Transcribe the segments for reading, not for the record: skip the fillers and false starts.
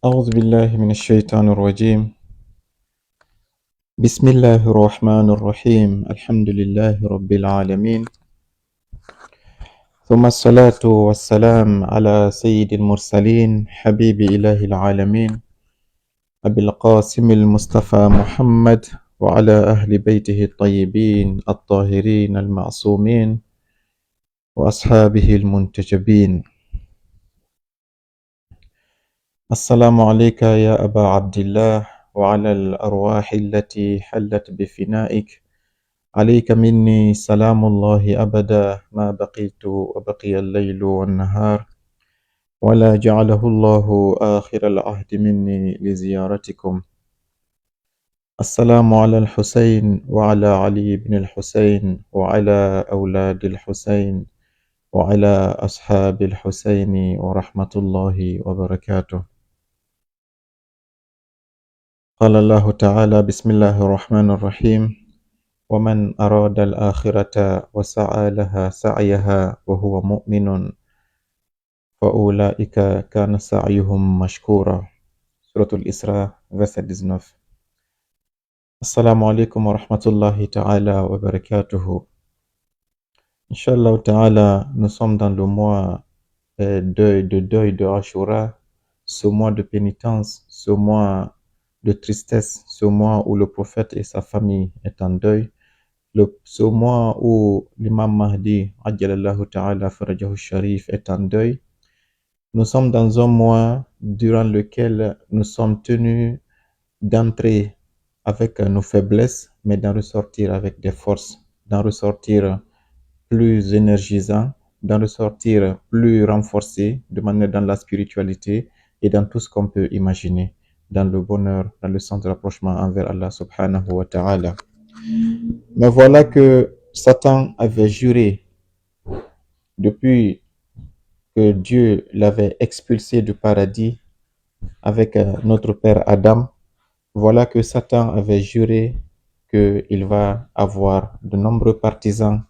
أعوذ بالله من الشيطان الرجيم. بسم الله الرحمن الرحيم. الحمد لله رب العالمين، ثم الصلاة والسلام على سيد المرسلين حبيب إله العالمين أبي القاسم المصطفى محمد وعلى أهل بيته الطيبين الطاهرين المعصومين وأصحابه المنتجبين. السلام عليك يا أبا عبد الله وعلى الأرواح التي حلت بفنائك. عليك مني سلام الله أبدا ما بقيت وبقي الليل والنهار، ولا جعله الله آخر العهد مني لزيارتكم. السلام على الحسين وعلى علي بن الحسين وعلى أولاد الحسين وعلى أصحاب الحسين ورحمة الله وبركاته. قال الله تعالى: بسم الله الرحمن الرحيم: ومن أراد الآخرة وسعى لها سعيها وهو مؤمن فأولئك كان سعيهم مشكورا. سورة الإسراء verset 19. Assalamu alaikum wa rahmatullahi ta'ala wa barakatuhu. Inch'Allah ta'ala, nous sommes dans le mois deuil de Ashura, ce mois de pénitence, ce mois de tristesse, ce mois où le prophète et sa famille est en deuil, ce mois où l'imam Mahdi Ajjalallahu ta'ala farajahu sharif est en deuil. Nous sommes dans un mois durant lequel nous sommes tenus d'entrer avec nos faiblesses, mais d'en ressortir avec des forces, d'en ressortir plus énergisants, d'en ressortir plus renforcés de manière dans la spiritualité et dans tout ce qu'on peut imaginer, dans le bonheur, dans le sens de rapprochement envers Allah subhanahu wa ta'ala. Mais voilà que Satan avait juré, depuis que Dieu l'avait expulsé du paradis avec notre père Adam, voilà que Satan avait juré qu'il va avoir de nombreux partisans,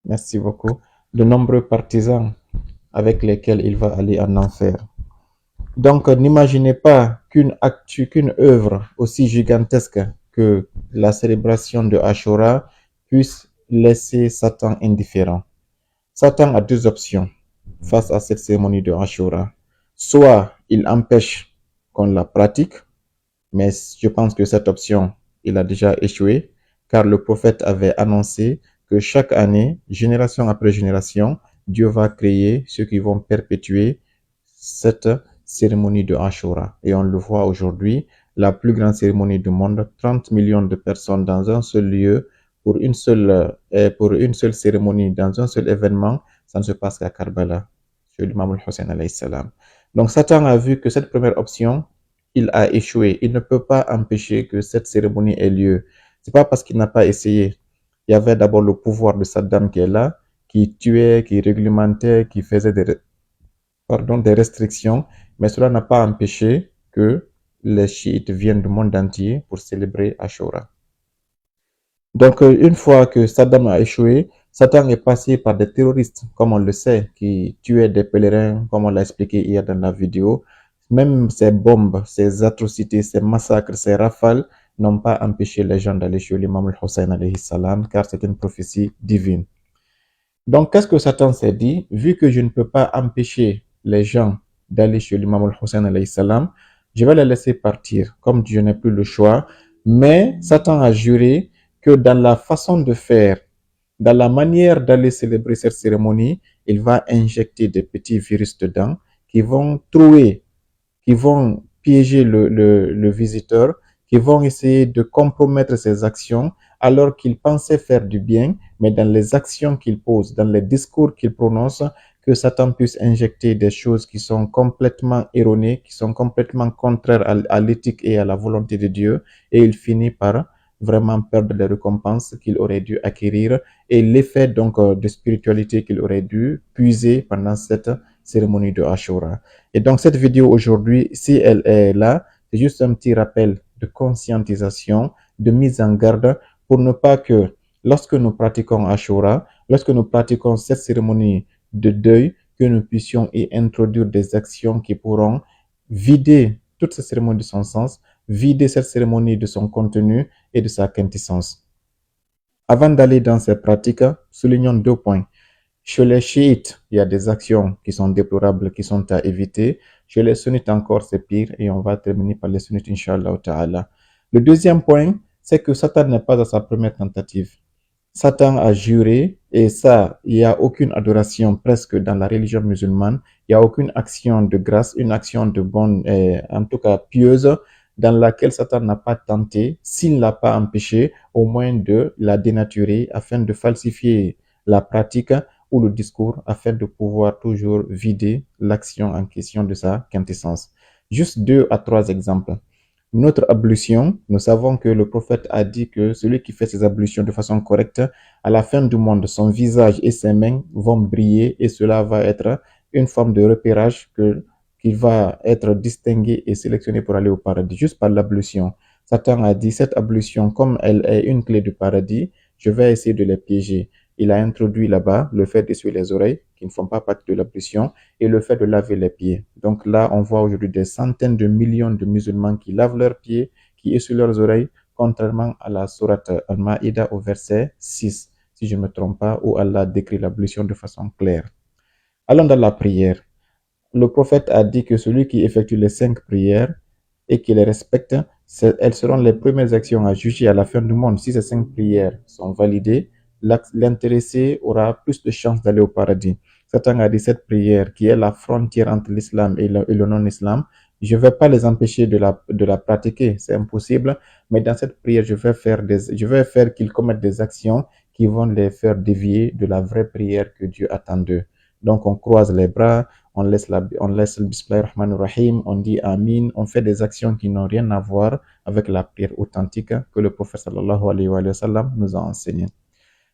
merci beaucoup, de nombreux partisans avec lesquels il va aller en enfer. Donc, n'imaginez pas qu'une œuvre aussi gigantesque que la célébration de Ashura puisse laisser Satan indifférent. Satan a deux options face à cette cérémonie de Ashura. Soit il empêche qu'on la pratique, mais je pense que cette option, il a déjà échoué, car le prophète avait annoncé que chaque année, génération après génération, Dieu va créer ceux qui vont perpétuer cette cérémonie de Ashura. Et on le voit aujourd'hui, la plus grande cérémonie du monde, 30 millions de personnes dans un seul lieu, pour une seule cérémonie, dans un seul événement, ça ne se passe qu'à Karbala, chez l'imam al-Hussein alayhi salam. Donc Satan a vu que cette première option, il a échoué. Il ne peut pas empêcher que cette cérémonie ait lieu. C'est pas parce qu'il n'a pas essayé. Il y avait d'abord le pouvoir de Saddam qui est là, qui tuait, qui réglementait, qui faisait des restrictions, mais cela n'a pas empêché que les chiites viennent du monde entier pour célébrer Ashura. Donc, une fois que Saddam a échoué, Satan est passé par des terroristes, comme on le sait, qui tuaient des pèlerins, comme on l'a expliqué hier dans la vidéo. Même ces bombes, ces atrocités, ces massacres, ces rafales n'ont pas empêché les gens d'aller chez l'imam al-Hussein alayhi salam, car c'est une prophétie divine. Donc, qu'est-ce que Satan s'est dit? Vu que je ne peux pas empêcher les gens d'aller chez l'imam al-Hussein alayhi salam, je vais les laisser partir, comme je n'ai plus le choix. Mais Satan a juré que dans la façon de faire, dans la manière d'aller célébrer cette cérémonie, il va injecter des petits virus dedans qui vont trouer, qui vont piéger le visiteur, qui vont essayer de compromettre ses actions alors qu'il pensait faire du bien, mais dans les actions qu'il pose, dans les discours qu'il prononce, que Satan puisse injecter des choses qui sont complètement erronées, qui sont complètement contraires à l'éthique et à la volonté de Dieu, et il finit par vraiment perdre les récompenses qu'il aurait dû acquérir et l'effet donc de spiritualité qu'il aurait dû puiser pendant cette cérémonie de Ashura. Et donc cette vidéo aujourd'hui, si elle est là, c'est juste un petit rappel de conscientisation, de mise en garde pour ne pas que lorsque nous pratiquons Ashura, lorsque nous pratiquons cette cérémonie de deuil, que nous puissions y introduire des actions qui pourront vider toute cette cérémonie de son sens, vider cette cérémonie de son contenu et de sa quintessence. Avant d'aller dans ces pratiques, soulignons 2 points. Chez les chiites, il y a des actions qui sont déplorables, qui sont à éviter. Chez les sunnites encore, c'est pire et on va terminer par les sunnites, Inch'Allah ta'ala. Le deuxième point, c'est que Satan n'est pas à sa première tentative. Satan a juré, et ça, il n'y a aucune adoration presque dans la religion musulmane, il n'y a aucune action de grâce, une action de bonne, en tout cas pieuse, dans laquelle Satan n'a pas tenté, s'il ne l'a pas empêché, au moins de la dénaturer afin de falsifier la pratique ou le discours afin de pouvoir toujours vider l'action en question de sa quintessence. Juste 2 à 3 exemples. Notre ablution, nous savons que le prophète a dit que celui qui fait ses ablutions de façon correcte, à la fin du monde, son visage et ses mains vont briller et cela va être une forme de repérage qui va être distingué et sélectionné pour aller au paradis, juste par l'ablution. Satan a dit, cette ablution, comme elle est une clé du paradis, je vais essayer de les piéger. Il a introduit là-bas le fait d'essuyer les oreilles, qui ne font pas partie de l'ablution, et le fait de laver les pieds. Donc là, on voit aujourd'hui des centaines de millions de musulmans qui lavent leurs pieds, qui essuient leurs oreilles, contrairement à la sourate Al-Ma'ida au verset 6, si je ne me trompe pas, où Allah décrit l'ablution de façon claire. Allons dans la prière. Le prophète a dit que celui qui effectue les 5 prières et qui les respecte, elles seront les premières actions à juger à la fin du monde. Si ces 5 prières sont validées, l'intéressé aura plus de chances d'aller au paradis. Satan a dit cette prière qui est la frontière entre l'islam et le non-islam. Je ne vais pas les empêcher de la pratiquer, c'est impossible, mais dans cette prière, je vais faire qu'ils commettent des actions qui vont les faire dévier de la vraie prière que Dieu attend d'eux. Donc on croise les bras, on laisse le Bismillah ar-Rahman ar-Rahim, on dit Amin, on fait des actions qui n'ont rien à voir avec la prière authentique que le prophète sallallahu alayhi wa sallam nous a enseigné.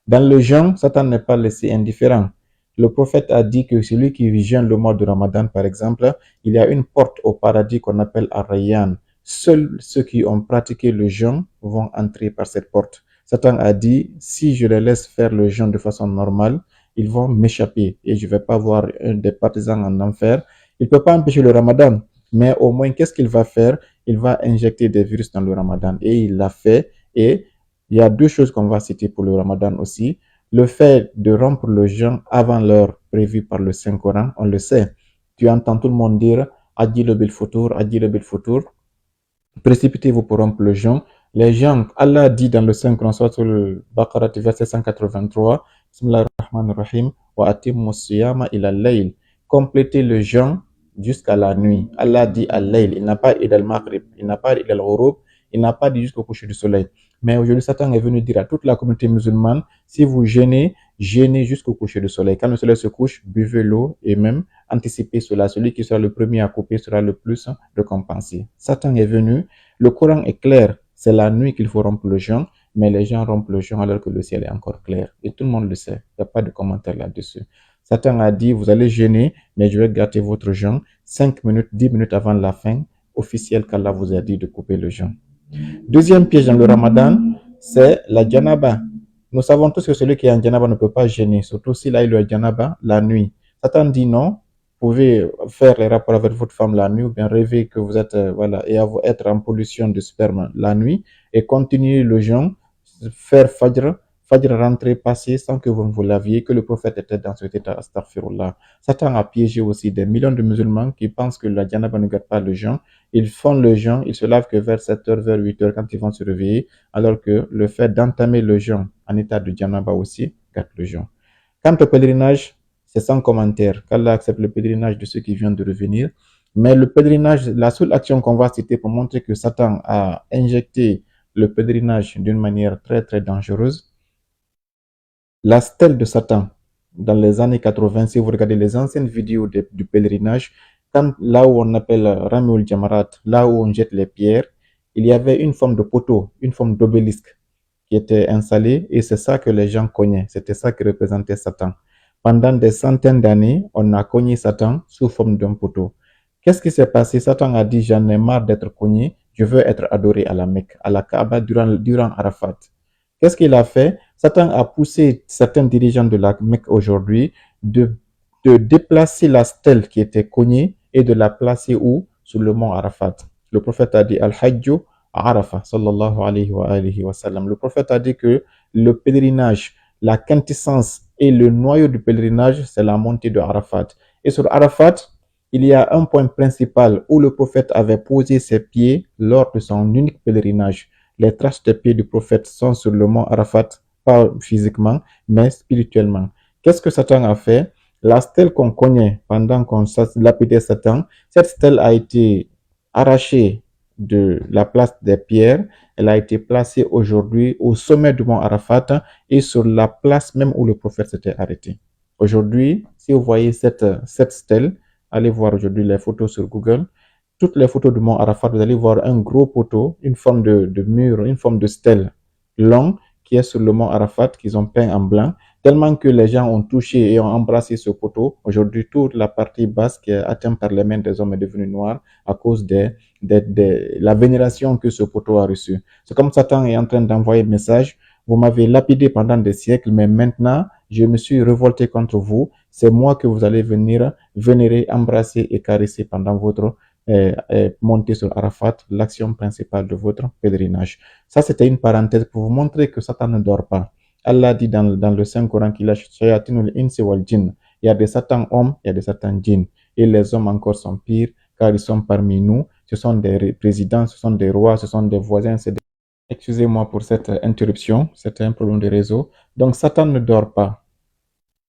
Dans le jeûne, Satan n'est pas laissé indifférent. Le prophète a dit que celui qui jeûne le mois de Ramadan, par exemple, il y a une porte au paradis qu'on appelle Ar-Rayyan. Seuls ceux qui ont pratiqué le jeûne vont entrer par cette porte. Satan a dit, si je les laisse faire le jeûne de façon normale, ils vont m'échapper et je ne vais pas voir des partisans en enfer. Il ne peut pas empêcher le Ramadan, mais au moins, qu'est-ce qu'il va faire? Il va injecter des virus dans le Ramadan et il l'a fait. Et il y a 2 choses qu'on va citer pour le Ramadan aussi. Le fait de rompre le jeûne avant l'heure prévue par le Saint-Coran, on le sait. Tu entends tout le monde dire Adil bil futur, Adil bil futur. Précipitez-vous pour rompre le jeûne. Les gens, Allah dit dans le Saint-Coran, soit sur le Baqarah, verset 183, Bismillah ar-Rahman ar-Rahim, wa atimmu siyama ila layl. Complétez le jeûne jusqu'à la nuit. Allah dit al-layl, il n'a pas dit al-maghrib, il n'a pas dit al-ghurub, il n'a pas dit jusqu'au coucher du soleil. Mais aujourd'hui, Satan est venu dire à toute la communauté musulmane, si vous jeûnez, jeûnez jusqu'au coucher du soleil. Quand le soleil se couche, buvez l'eau et même anticipez cela. Celui qui sera le premier à couper sera le plus récompensé. Satan est venu, le Coran est clair, c'est la nuit qu'il faut rompre le jeûne, mais les gens rompent le jeûne alors que le ciel est encore clair. Et tout le monde le sait, il n'y a pas de commentaire là-dessus. Satan a dit, vous allez jeûner, mais je vais gâter votre jeûne 5 minutes, 10 minutes avant la fin officielle qu'Allah vous a dit de couper le jeûne. Deuxième piège dans le Ramadan, c'est la janaba. Nous savons tous que celui qui est en janaba ne peut pas jeûner, surtout s'il a eu le janaba la nuit. Satan dit non, vous pouvez faire les rapports avec votre femme la nuit ou bien rêver que vous êtes, et être en pollution de sperme la nuit et continuer le jeûne, faire fajr rentrer, passer sans que vous ne vous laviez, que le prophète était dans cet état, astaghfirullah. Satan a piégé aussi des millions de musulmans qui pensent que la janaba ne garde pas le jeûne. Ils font le jeûne, ils se lavent que vers 7h, vers 8h quand ils vont se réveiller, alors que le fait d'entamer le jeûne en état de janaba aussi garde le jeûne. Quant au pèlerinage, c'est sans commentaire qu'Allah accepte le pèlerinage de ceux qui viennent de revenir. Mais le pèlerinage, la seule action qu'on va citer pour montrer que Satan a injecté le pèlerinage d'une manière très très dangereuse, la stèle de Satan, dans les années 80, si vous regardez les anciennes vidéos du pèlerinage, là où on appelle Ramul Jamarat, là où on jette les pierres, il y avait une forme de poteau, une forme d'obélisque qui était installée et c'est ça que les gens cognaient. C'était ça qui représentait Satan. Pendant des centaines d'années, on a cogné Satan sous forme d'un poteau. Qu'est-ce qui s'est passé? Satan a dit, j'en ai marre d'être cogné, je veux être adoré à la Mecque, à la Kaaba durant Arafat. Qu'est-ce qu'il a fait? Satan a poussé certains dirigeants de la Mecque aujourd'hui de de déplacer la stèle qui était cognée et de la placer où? Sur le mont Arafat. Le prophète a dit Al-Hajju Arafat, sallallahu alayhi wa sallam. Le prophète a dit que le pèlerinage, la quintessence et le noyau du pèlerinage, c'est la montée de Arafat. Et sur Arafat, il y a un point principal où le prophète avait posé ses pieds lors de son unique pèlerinage. Les traces des pieds du prophète sont sur le mont Arafat, pas physiquement, mais spirituellement. Qu'est-ce que Satan a fait? La stèle qu'on connaît pendant qu'on lapidait Satan, cette stèle a été arrachée de la place des pierres. Elle a été placée aujourd'hui au sommet du mont Arafat et sur la place même où le prophète s'était arrêté. Aujourd'hui, si vous voyez cette stèle, allez voir aujourd'hui les photos sur Google. Toutes les photos du mont Arafat, vous allez voir un gros poteau, une forme de mur, une forme de stèle long qui est sur le mont Arafat qu'ils ont peint en blanc. Tellement que les gens ont touché et ont embrassé ce poteau. Aujourd'hui, toute la partie basse qui est atteinte par les mains des hommes est devenue noire à cause de la vénération que ce poteau a reçue. C'est comme Satan est en train d'envoyer le message. Vous m'avez lapidé pendant des siècles, mais maintenant, je me suis révolté contre vous. C'est moi que vous allez venir vénérer, embrasser et caresser pendant votre montée sur Arafat, l'action principale de votre pèlerinage. Ça, c'était une parenthèse pour vous montrer que Satan ne dort pas. Allah dit dans le Saint-Coran qu'il a shayatinul insi wal jinn. Il y a des satans hommes, il y a des satans djinns. Et les hommes encore sont pires, car ils sont parmi nous. Ce sont des présidents, ce sont des rois, ce sont des voisins. Excusez-moi pour cette interruption, c'était un problème de réseau. Donc Satan ne dort pas.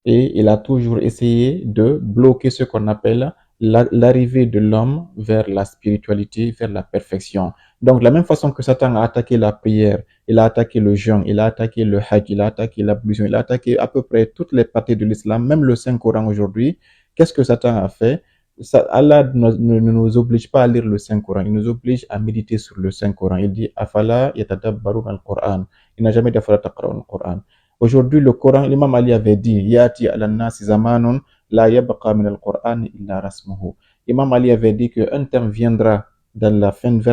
Et il a toujours essayé de bloquer ce qu'on appelle l'arrivée de l'homme vers la spiritualité, vers la perfection. Donc, de la même façon que Satan a attaqué la prière, il a attaqué le jeûne, il a attaqué le hajj, il a attaqué l'ablution, il a attaqué à peu près toutes les parties de l'islam, même le Saint-Coran aujourd'hui. Qu'est-ce que Satan a fait? Allah ne nous oblige pas à lire le Saint-Coran, il nous oblige à méditer sur le Saint-Coran. Il dit, Afala yatadabbarun al-Qur'an. Il n'a jamais dit Afala taqra'un al-Qur'an. Aujourd'hui, le Coran, l'imam Ali avait dit, Yati ala-nasi zamanun la yabqa min al-Qur'an illa rasmuhu. Imam Ali avait dit qu'un terme viendra vers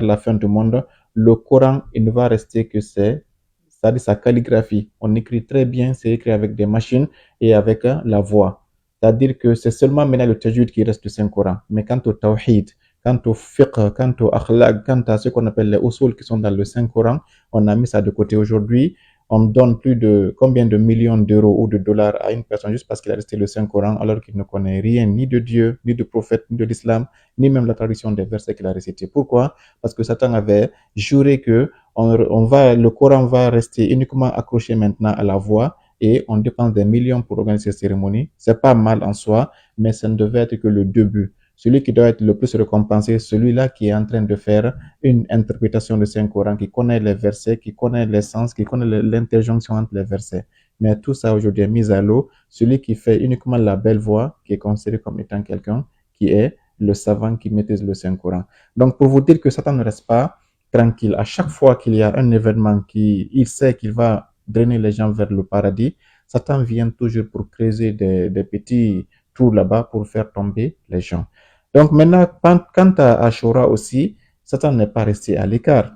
la fin du monde. Le Coran, il ne va rester que c'est-à-dire sa calligraphie. On écrit très bien, c'est écrit avec des machines et avec la voix. C'est-à-dire que c'est seulement maintenant le tajwid qui reste du Saint-Coran. Mais quant au tawhid, quant au fiqh, quant au akhlaq, quant à ce qu'on appelle les usul qui sont dans le Saint-Coran, on a mis ça de côté aujourd'hui. On donne plus de combien de millions d'euros ou de dollars à une personne juste parce qu'il a resté le Saint-Coran alors qu'il ne connaît rien ni de Dieu, ni de prophète, ni de l'islam, ni même la tradition des versets qu'il a récités. Pourquoi? Parce que Satan avait juré que le Coran va rester uniquement accroché maintenant à la voix et on dépense des millions pour organiser ces cérémonies. C'est pas mal en soi, mais ça ne devait être que le début. Celui qui doit être le plus récompensé, celui-là qui est en train de faire une interprétation du Saint-Coran, qui connaît les versets, qui connaît les sens, qui connaît l'interjonction entre les versets. Mais tout ça aujourd'hui est mis à l'eau. Celui qui fait uniquement la belle voix, qui est considéré comme étant quelqu'un qui est le savant qui maîtrise le Saint-Coran. Donc, pour vous dire que Satan ne reste pas tranquille, à chaque fois qu'il y a un événement il sait qu'il va drainer les gens vers le paradis, Satan vient toujours pour creuser des petits trous là-bas pour faire tomber les gens. Donc maintenant, quant à Ashura aussi, Satan n'est pas resté à l'écart.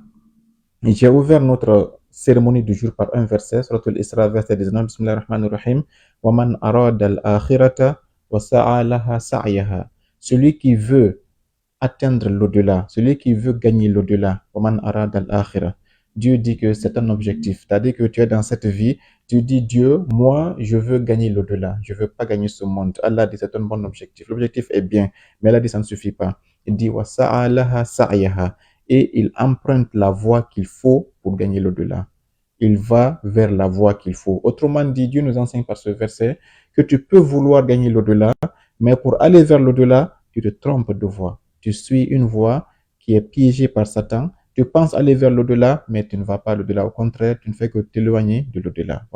J'ai ouvert notre cérémonie du jour par un verset, Surat al-Isra, verset 19, Bismillah ar-Rahman ar-Rahim, وَمَنْ أَرَادَ الْآخِرَةَ وَسَعَى لَهَا سَعْيَهَا. Celui qui veut atteindre l'au-delà, celui qui veut gagner l'au-delà, وَمَنْ أَرَادَ الْآخِرَةَ. Dieu dit que c'est un objectif. C'est-à-dire que tu es dans cette vie, tu dis Dieu, moi, je veux gagner l'au-delà. Je veux pas gagner ce monde. Allah dit c'est un bon objectif. L'objectif est bien, mais Allah dit ça ne suffit pas. Il dit وَسَعَى لَهَا سَعْيَهَا. Et il emprunte la voie qu'il faut pour gagner l'au-delà. Il va vers la voie qu'il faut. Autrement dit, Dieu nous enseigne par ce verset que tu peux vouloir gagner l'au-delà, mais pour aller vers l'au-delà, tu te trompes de voie. Tu suis une voie qui est piégée par Satan. Tu penses aller vers l'au-delà, mais tu ne vas pas l'au-delà. Au contraire, tu ne fais que t'éloigner de l'au-delà.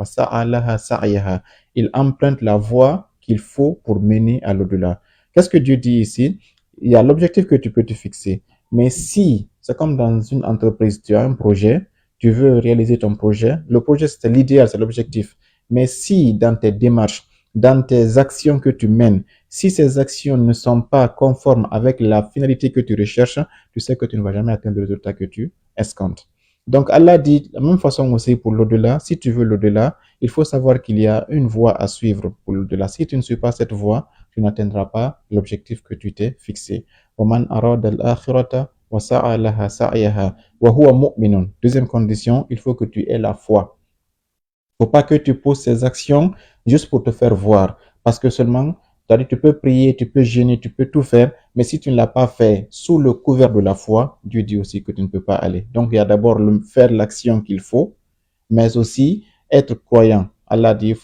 Il emprunte la voie qu'il faut pour mener à l'au-delà. Qu'est-ce que Dieu dit ici? Il y a l'objectif que tu peux te fixer. Mais si, c'est comme dans une entreprise, tu as un projet, tu veux réaliser ton projet. Le projet, c'est l'idéal, c'est l'objectif. Mais si dans tes démarches, dans tes actions que tu mènes, si ces actions ne sont pas conformes avec la finalité que tu recherches, tu sais que tu ne vas jamais atteindre le résultat que tu escomptes. Donc Allah dit, de la même façon aussi pour l'au-delà, si tu veux l'au-delà, il faut savoir qu'il y a une voie à suivre pour l'au-delà. Si tu ne suis pas cette voie, tu n'atteindras pas l'objectif que tu t'es fixé. وَمَنْ أَرَادَ الْآخِرَةَ وَسَعَى لَهَا سَعْيَهَا وَهُوَ مُؤْمِنٌ. Deuxième condition, il faut que tu aies la foi. Il ne faut pas que tu poses ces actions juste pour te faire voir. Parce que seulement, tu peux prier, tu peux jeûner, tu peux tout faire, mais si tu ne l'as pas fait sous le couvert de la foi, Dieu dit aussi que tu ne peux pas aller. Donc, il y a d'abord faire l'action qu'il faut, mais aussi être croyant. Allah dit,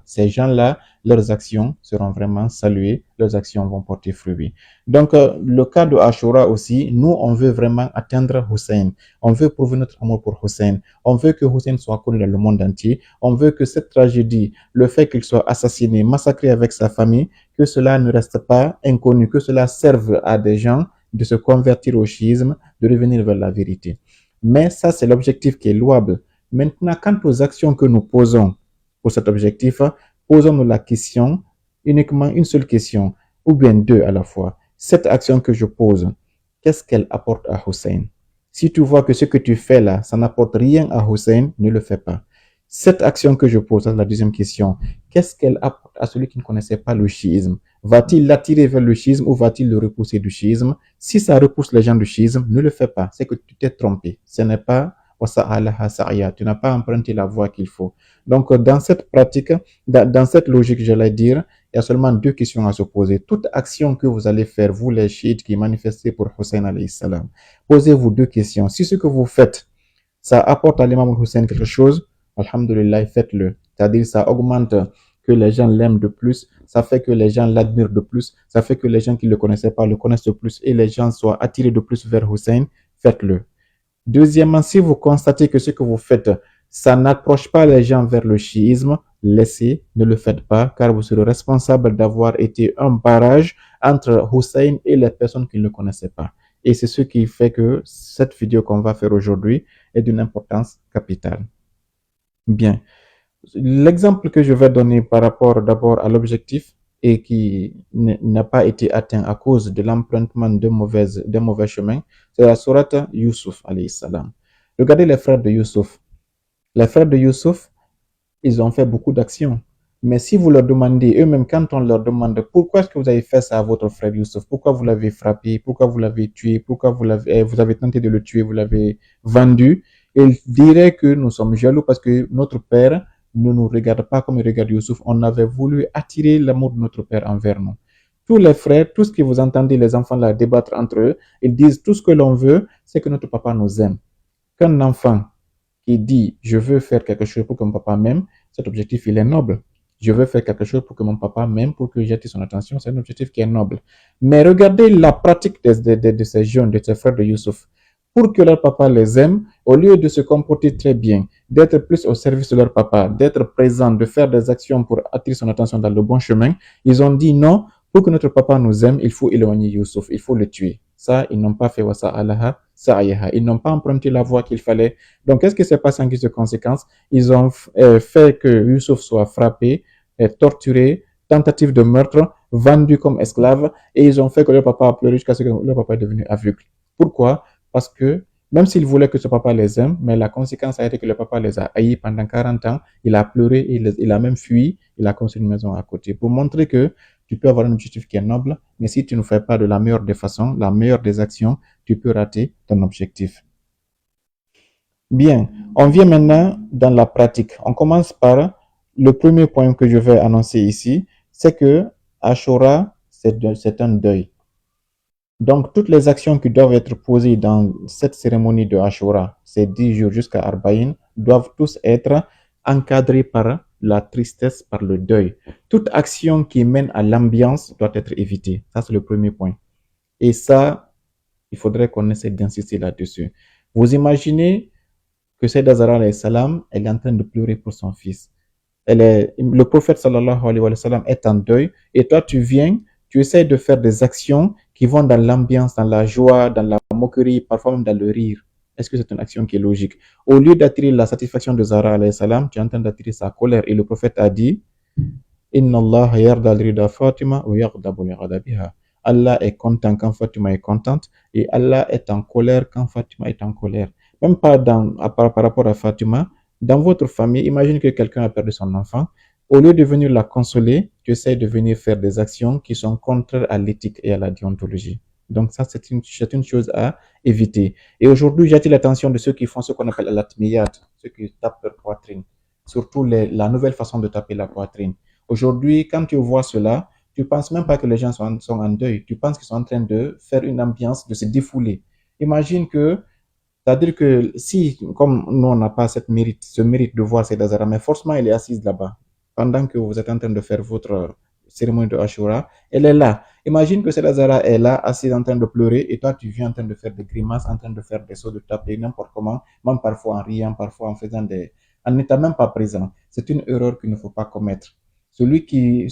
ces gens-là, leurs actions seront vraiment saluées, leurs actions vont porter fruit. Donc, le cas de Ashura aussi, nous, on veut vraiment atteindre Hussein. On veut prouver notre amour pour Hussein. On veut que Hussein soit connu dans le monde entier. On veut que cette tragédie, le fait qu'il soit assassiné, massacré avec sa famille, que cela ne reste pas inconnu, que cela serve à des gens de se convertir au chiisme, de revenir vers la vérité. Mais ça, c'est l'objectif qui est louable. Maintenant, quant aux actions que nous posons pour cet objectif, posons-nous la question, uniquement une seule question, ou bien deux à la fois. Cette action que je pose, qu'est-ce qu'elle apporte à Hussein? Si tu vois que ce que tu fais là, ça n'apporte rien à Hussein, ne le fais pas. Cette action que je pose, c'est la deuxième question. Qu'est-ce qu'elle apporte à celui qui ne connaissait pas le chiisme? Va-t-il l'attirer vers le schisme ou va-t-il le repousser du schisme? Si ça repousse les gens du schisme, ne le fais pas. C'est que tu t'es trompé. Ce n'est pas tu n'as pas emprunté la voie qu'il faut. Donc, dans cette pratique, dans cette logique, j'allais dire, il y a seulement deux questions à se poser. Toute action que vous allez faire, vous les chiites qui manifestez pour Hussein alayhi salam, posez-vous deux questions. Si ce que vous faites, ça apporte à l'imam Hussein quelque chose, alhamdulillah, faites-le. C'est-à-dire, ça augmente que les gens l'aiment de plus, ça fait que les gens l'admirent de plus, ça fait que les gens qui ne le connaissaient pas le connaissent de plus et les gens soient attirés de plus vers Hussein, faites-le. Deuxièmement, si vous constatez que ce que vous faites, ça n'approche pas les gens vers le chiisme, laissez, ne le faites pas, car vous serez responsable d'avoir été un barrage entre Hussein et les personnes qui ne le connaissaient pas. Et c'est ce qui fait que cette vidéo qu'on va faire aujourd'hui est d'une importance capitale. Bien. L'exemple que je vais donner par rapport d'abord à l'objectif et qui n'a pas été atteint à cause de l'empruntement de mauvais chemins, c'est la sourate Yusuf alayhi salam. Regardez les frères de Yusuf. Les frères de Yusuf, ils ont fait beaucoup d'actions. Mais si vous leur demandez, eux-mêmes, quand on leur demande pourquoi est-ce que vous avez fait ça à votre frère Yusuf, pourquoi vous l'avez frappé, pourquoi vous l'avez tué, pourquoi vous avez tenté de le tuer, vous l'avez vendu, ils diraient que nous sommes jaloux parce que notre père ne nous regarde pas comme il regarde Yusuf. On avait voulu attirer l'amour de notre père envers nous. Tous les frères, tout ce que vous entendez les enfants là débattre entre eux, ils disent tout ce que l'on veut, c'est que notre papa nous aime. Qu'un enfant qui dit je veux faire quelque chose pour que mon papa m'aime, cet objectif il est noble. Je veux faire quelque chose pour que mon papa m'aime, pour que j'attire son attention, c'est un objectif qui est noble. Mais regardez la pratique de ces jeunes, de ces frères de Yusuf. Pour que leur papa les aime, au lieu de se comporter très bien, d'être plus au service de leur papa, d'être présent, de faire des actions pour attirer son attention dans le bon chemin, ils ont dit non, pour que notre papa nous aime, il faut éloigner Yusuf, il faut le tuer. Ça, ils n'ont pas fait wasa alaha sa'yaha. Ils n'ont pas emprunté la voie qu'il fallait. Donc, qu'est-ce qui s'est passé en guise de conséquence? Ils ont fait que Yusuf soit frappé, torturé, tentative de meurtre, vendu comme esclave, et ils ont fait que leur papa a pleuré jusqu'à ce que leur papa est devenu aveugle. Pourquoi? Parce que même s'il voulait que ce papa les aime, mais la conséquence a été que le papa les a haïs pendant 40 ans, il a pleuré, il a même fui, il a construit une maison à côté pour montrer que tu peux avoir un objectif qui est noble, mais si tu ne fais pas de la meilleure des façons, la meilleure des actions, tu peux rater ton objectif. Bien, on vient maintenant dans la pratique. On commence par le premier point que je vais annoncer ici, c'est que Ashura, c'est un deuil. Donc, toutes les actions qui doivent être posées dans cette cérémonie de Ashura, ces 10 jours jusqu'à Arbaïn, doivent tous être encadrés par la tristesse, par le deuil. Toute action qui mène à l'ambiance doit être évitée. Ça, c'est le premier point. Et ça, il faudrait qu'on essaie d'insister là-dessus. Vous imaginez que Sayyidah Zahra alayhi salam, elle est en train de pleurer pour son fils. Le prophète sallallahu alayhi wa sallam est en deuil et toi, tu viens, tu essaies de faire des actions qui vont dans l'ambiance, dans la joie, dans la moquerie, parfois même dans le rire. Est-ce que c'est une action qui est logique? Au lieu d'attirer la satisfaction de Zahra alayhi salam, tu es en train d'attirer sa colère. Et le prophète a dit, Inna Allah yarda al-rida Fatima wa yaghdabu li ghadabiha. Allah est content quand Fatima est contente et Allah est en colère quand Fatima est en colère. Même pas par rapport à Fatima, dans votre famille, imaginez que quelqu'un a perdu son enfant. Au lieu de venir la consoler, tu essaies de venir faire des actions qui sont contraires à l'éthique et à la déontologie. Donc ça, c'est une chose à éviter. Et aujourd'hui, j'attire l'attention de ceux qui font ce qu'on appelle l'atmiyat, ceux qui tapent leur poitrine, surtout la nouvelle façon de taper la poitrine. Aujourd'hui, quand tu vois cela, tu penses même pas que les gens sont en deuil. Tu penses qu'ils sont en train de faire une ambiance, de se défouler. Imagine que, c'est-à-dire que si, comme nous, on n'a pas ce mérite de voir ces Azara, mais forcément, elle est assise là-bas. Pendant que vous êtes en train de faire votre cérémonie de Ashura, elle est là. Imagine que cette Azara est là, assise en train de pleurer, et toi, tu viens en train de faire des grimaces, en train de faire des sauts de taper, n'importe comment, même parfois en riant, parfois en faisant en n'étant même pas présent. C'est une erreur qu'il ne faut pas commettre. Celui qui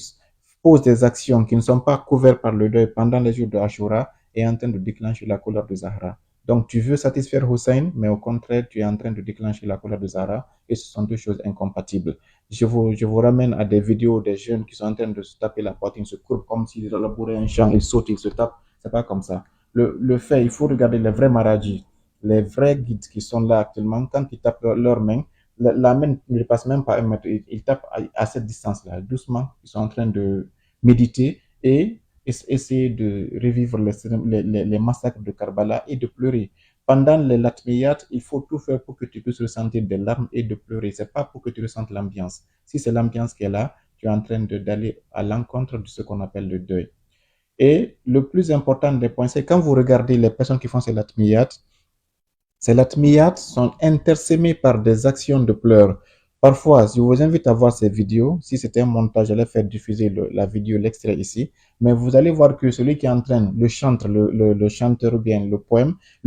pose des actions qui ne sont pas couvertes par le deuil pendant les jours de Ashura est en train de déclencher la couleur de Zahra. Donc, tu veux satisfaire Hussein, mais au contraire, tu es en train de déclencher la colère de Zahra, et ce sont deux choses incompatibles. Je vous ramène à des vidéos des jeunes qui sont en train de se taper la poitrine, se courbent comme s'ils labouraient un champ, ils sautent, ils se tapent. C'est pas comme ça. Le fait, il faut regarder les vrais maradis, les vrais guides qui sont là actuellement. Quand ils tapent leurs mains, la main ne dépasse même pas un mètre. Ils tapent à cette distance-là, doucement. Ils sont en train de méditer et essayer de revivre les massacres de Karbala et de pleurer. Pendant les latmiyat, il faut tout faire pour que tu puisses ressentir des larmes et de pleurer. C'est pas pour que tu ressentes l'ambiance. Si c'est l'ambiance qui est là, tu es en train d'aller à l'encontre de ce qu'on appelle le deuil. Et le plus important des points, c'est quand vous regardez les personnes qui font ces latmiyat sont intersémés par des actions de pleurs. Parfois, je vous invite à voir ces vidéos. Si c'était un montage, j'allais faire diffuser la vidéo, l'extrait ici. Mais vous allez voir que celui qui est en train, le chanteur ou bien le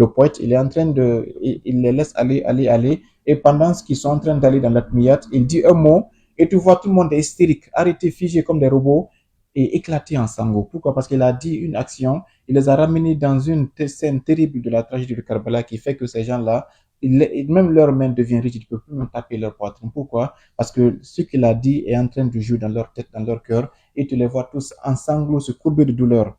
poète, il est en train il les laisse aller, aller, aller. Et pendant ce qu'ils sont en train d'aller dans l'atmiyat, il dit un mot et tu vois tout le monde est hystérique, arrêté, figé comme des robots et éclaté en sanglots. Pourquoi? Parce qu'il a dit une action, il les a ramenés dans une scène terrible de la tragédie de Karbala qui fait que ces gens-là, même leur main devient rigide, ils ne peuvent plus même taper leur poitrine. Pourquoi? Parce que ce qu'il a dit est en train de jouer dans leur tête, dans leur cœur, et tu les vois tous en sanglots, se courber de douleur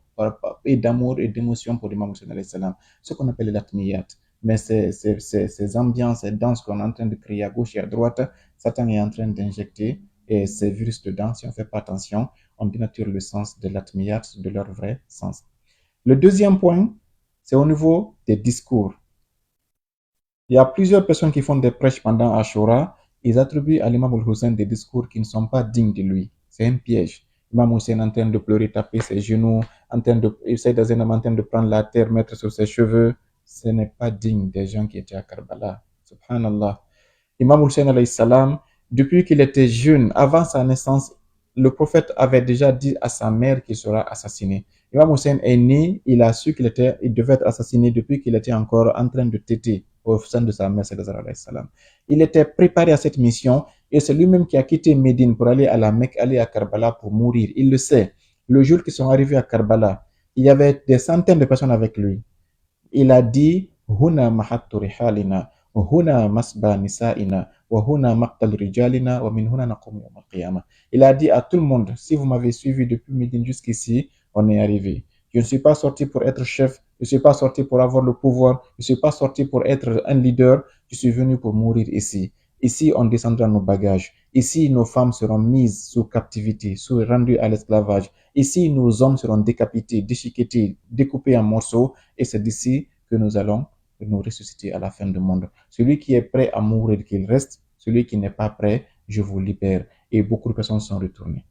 et d'amour et d'émotion pour l'imam Hussein alayhi salam. Ce qu'on appelle l'atmiyat. Mais ces ambiances, ces danses qu'on est en train de créer à gauche et à droite, Satan est en train d'injecter et ces virus dedans, si on ne fait pas attention, on dénature le sens de l'atmiyat, de leur vrai sens. Le deuxième point, c'est au niveau des discours. Il y a plusieurs personnes qui font des prêches pendant Ashura. Ils attribuent à l'imam al-Hussein des discours qui ne sont pas dignes de lui. C'est un piège. L'imam Hussein en train de pleurer, taper ses genoux, en train de prendre la terre, mettre sur ses cheveux. Ce n'est pas digne des gens qui étaient à Karbala. Subhanallah. Imam Hussein alayhi salam, depuis qu'il était jeune, avant sa naissance, le prophète avait déjà dit à sa mère qu'il sera assassiné. Imam Hussein est né, il a su il devait être assassiné depuis qu'il était encore en train de téter au sein de sa mère, alayhi salam. Il était préparé à cette mission et c'est lui-même qui a quitté Médine pour aller à la Mecque, aller à Karbala pour mourir. Il le sait. Le jour qu'ils sont arrivés à Karbala, il y avait des centaines de personnes avec lui. Il a dit Huna mahattu rihalina, wa huna masba nisaina, wa huna maqtal rijalina, wa min huna naqumu yawm al-qiyamah. Il a dit à tout le monde, si vous m'avez suivi depuis Médine jusqu'ici, on est arrivé. Je ne suis pas sorti pour être chef, je ne suis pas sorti pour avoir le pouvoir, je ne suis pas sorti pour être un leader, je suis venu pour mourir ici. Ici, on descendra nos bagages. Ici, nos femmes seront mises sous captivité, rendues à l'esclavage. Ici, nos hommes seront décapités, déchiquetés, découpés en morceaux. Et c'est d'ici que nous allons nous ressusciter à la fin du monde. Celui qui est prêt à mourir, qu'il reste. Celui qui n'est pas prêt, je vous libère. Et beaucoup de personnes sont retournées.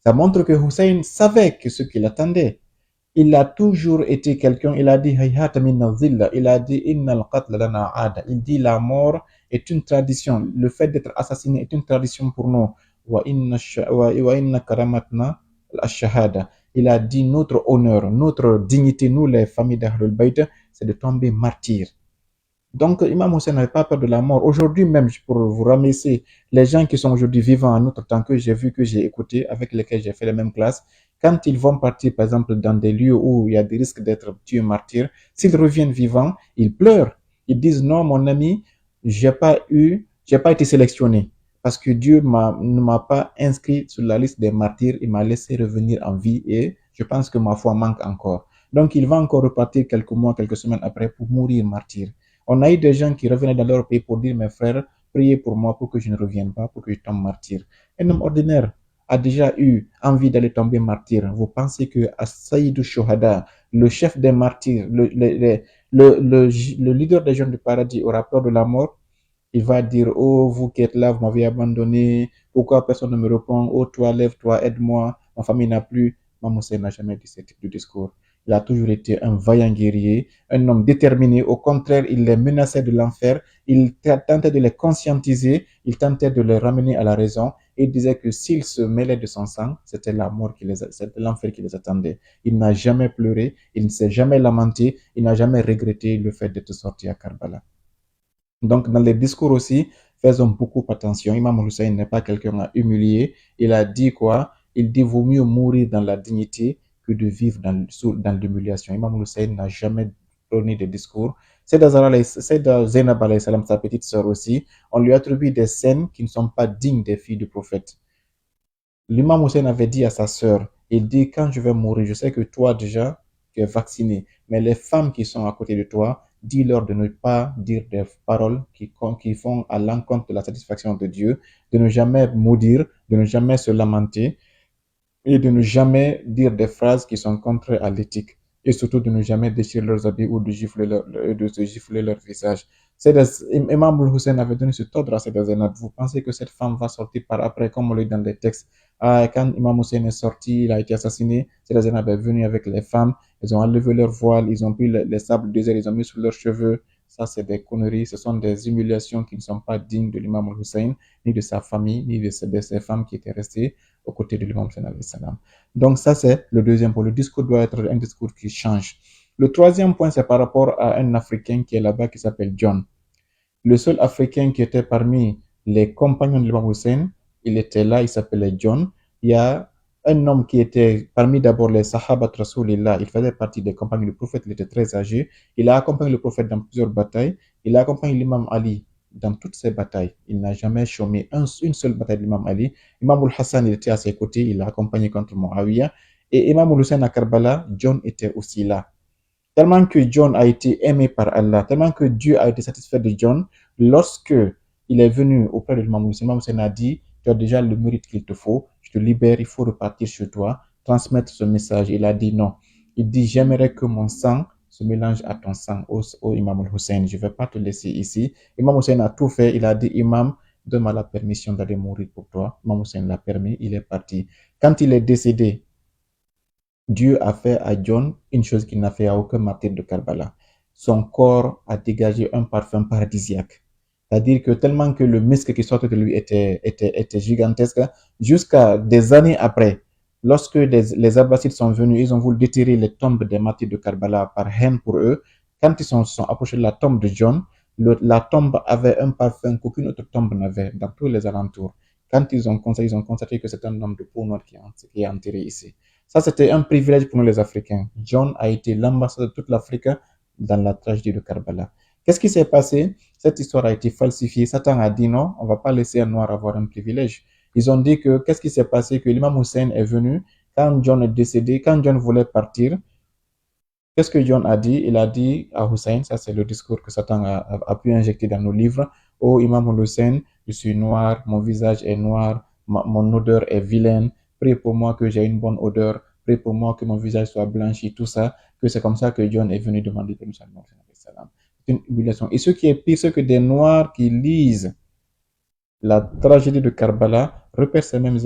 Ça montre que Hussein savait que ce qu'il attendait. Il a toujours été quelqu'un, il a dit il a dit il dit la mort est une tradition, le fait d'être assassiné est une tradition pour nous. Il a dit notre honneur, notre dignité, nous les familles d'Ahlul Bayt, c'est de tomber martyr. Donc, Imam Hussein n'avait pas peur de la mort. Aujourd'hui même, pour vous ramasser, les gens qui sont aujourd'hui vivants en notre temps que j'ai vu, que j'ai écouté, avec lesquels j'ai fait les mêmes classes, quand ils vont partir, par exemple, dans des lieux où il y a des risques d'être tués martyrs, s'ils reviennent vivants, ils pleurent. Ils disent, non, mon ami, j'ai pas été sélectionné. Parce que Dieu ne m'a pas inscrit sur la liste des martyrs, il m'a laissé revenir en vie et je pense que ma foi manque encore. Donc, il va encore repartir quelques mois, quelques semaines après pour mourir martyr. On a eu des gens qui revenaient dans leur pays pour dire, mes frères, priez pour moi pour que je ne revienne pas, pour que je tombe martyr. Un homme ordinaire a déjà eu envie d'aller tomber martyr. Vous pensez que Saïdou Shohada, le chef des martyrs, le leader des jeunes du paradis, aura peur de la mort? Il va dire, oh, vous qui êtes là, vous m'avez abandonné, pourquoi personne ne me répond? Oh, toi, lève-toi, aide-moi, ma famille n'a plus. Imam Hussein n'a jamais dit ce type de discours. Il a toujours été un vaillant guerrier, un homme déterminé. Au contraire, il les menaçait de l'enfer. Il tentait de les conscientiser. Il tentait de les ramener à la raison. Et il disait que s'ils se mêlaient de son sang, c'était la mort c'était l'enfer qui les attendait. Il n'a jamais pleuré. Il ne s'est jamais lamenté. Il n'a jamais regretté le fait d'être sorti à Karbala. Donc, dans les discours aussi, faisons beaucoup attention. Imam Hussein n'est pas quelqu'un à humilier. Il a dit quoi? Il dit vaut mieux mourir dans la dignité que de vivre dans l'humiliation. Imam Hussein n'a jamais donné de discours. C'est dans Zainab alayhi salam, sa petite sœur aussi, on lui attribue des scènes qui ne sont pas dignes des filles du prophète. L'imam Hussein avait dit à sa sœur, il dit, quand je vais mourir, je sais que toi déjà, tu es vacciné, mais les femmes qui sont à côté de toi, dis-leur de ne pas dire des paroles qui font à l'encontre de la satisfaction de Dieu, de ne jamais maudire, de ne jamais se lamenter, et de ne jamais dire des phrases qui sont contraires à l'éthique. Et surtout de ne jamais déchirer leurs habits ou de se gifler leur visage. Imam Hussein avait donné ce ordre à Sayyidah Zainab. Vous pensez que cette femme va sortir par après, comme on le dit dans les textes. Quand Imam Hussein est sorti, il a été assassiné. Sayyidah Zainab est venue avec les femmes. Ils ont enlevé leur voile, ils ont pris les sables désert, ils ont mis sur leurs cheveux. Ça, c'est des conneries. Ce sont des humiliations qui ne sont pas dignes de l'imam Hussein, ni de sa famille, ni de ces femmes qui étaient restées aux côtés de l'imam Hussein. Donc ça, c'est le deuxième point. Le discours doit être un discours qui change. Le troisième point, c'est par rapport à un Africain qui est là-bas, qui s'appelle John. Le seul Africain qui était parmi les compagnons de l'imam Hussein, il était là, il s'appelait John. Il y a un homme qui était parmi d'abord les Sahabat Rasulillah, il faisait partie des compagnons du prophète, il était très âgé. Il a accompagné le prophète dans plusieurs batailles. Il a accompagné l'imam Ali dans toutes ses batailles. Il n'a jamais chômé une seule bataille de l'imam Ali. Imam al-Hassan, il était à ses côtés, il l'a accompagné contre Muawiyah. Et Imam al-Hussein à Karbala, John était aussi là. Tellement que John a été aimé par Allah, tellement que Dieu a été satisfait de John, lorsque il est venu auprès de l'imam Hussein, l'imam Hussein a dit, tu as déjà le mérite qu'il te faut, je te libère, il faut repartir chez toi, transmettre ce message. Il a dit non. Il dit, j'aimerais que mon sang se mélange à ton sang, au imam Hussein. Je ne vais pas te laisser ici. Imam Hussein a tout fait. Il a dit, imam, donne-moi la permission d'aller mourir pour toi. Imam Hussein l'a permis, il est parti. Quand il est décédé, Dieu a fait à John une chose qu'il n'a fait à aucun martyr de Karbala. Son corps a dégagé un parfum paradisiaque. C'est-à-dire que tellement que le muscle qui sortait de lui était gigantesque, jusqu'à des années après, lorsque les Abbasides sont venus, ils ont voulu déterrer les tombes des martyrs de Karbala par haine pour eux. Quand ils sont approchés de la tombe de John, la tombe avait un parfum qu'aucune autre tombe n'avait dans tous les alentours. Quand ils ont constaté que c'est un homme de peau noire qui est enterré ici. Ça, c'était un privilège pour nous les Africains. John a été l'ambassadeur de toute l'Afrique dans la tragédie de Karbala. Qu'est-ce qui s'est passé? Cette histoire a été falsifiée. Satan a dit non, on ne va pas laisser un noir avoir un privilège. Ils ont dit que qu'est-ce qui s'est passé? Que l'imam Hussein est venu quand John est décédé, quand John voulait partir. Qu'est-ce que John a dit? Il a dit à Hussein, ça c'est le discours que Satan a pu injecter dans nos livres. Oh Imam Hussein, je suis noir, mon visage est noir, mon odeur est vilaine. Prie pour moi que j'ai une bonne odeur. Prie pour moi que mon visage soit blanchi, tout ça. Que c'est comme ça que John est venu demander permission à Mohammed. C'est une humiliation. Et ce qui est pire, c'est que des noirs qui lisent la tragédie de Karbala repère ces mêmes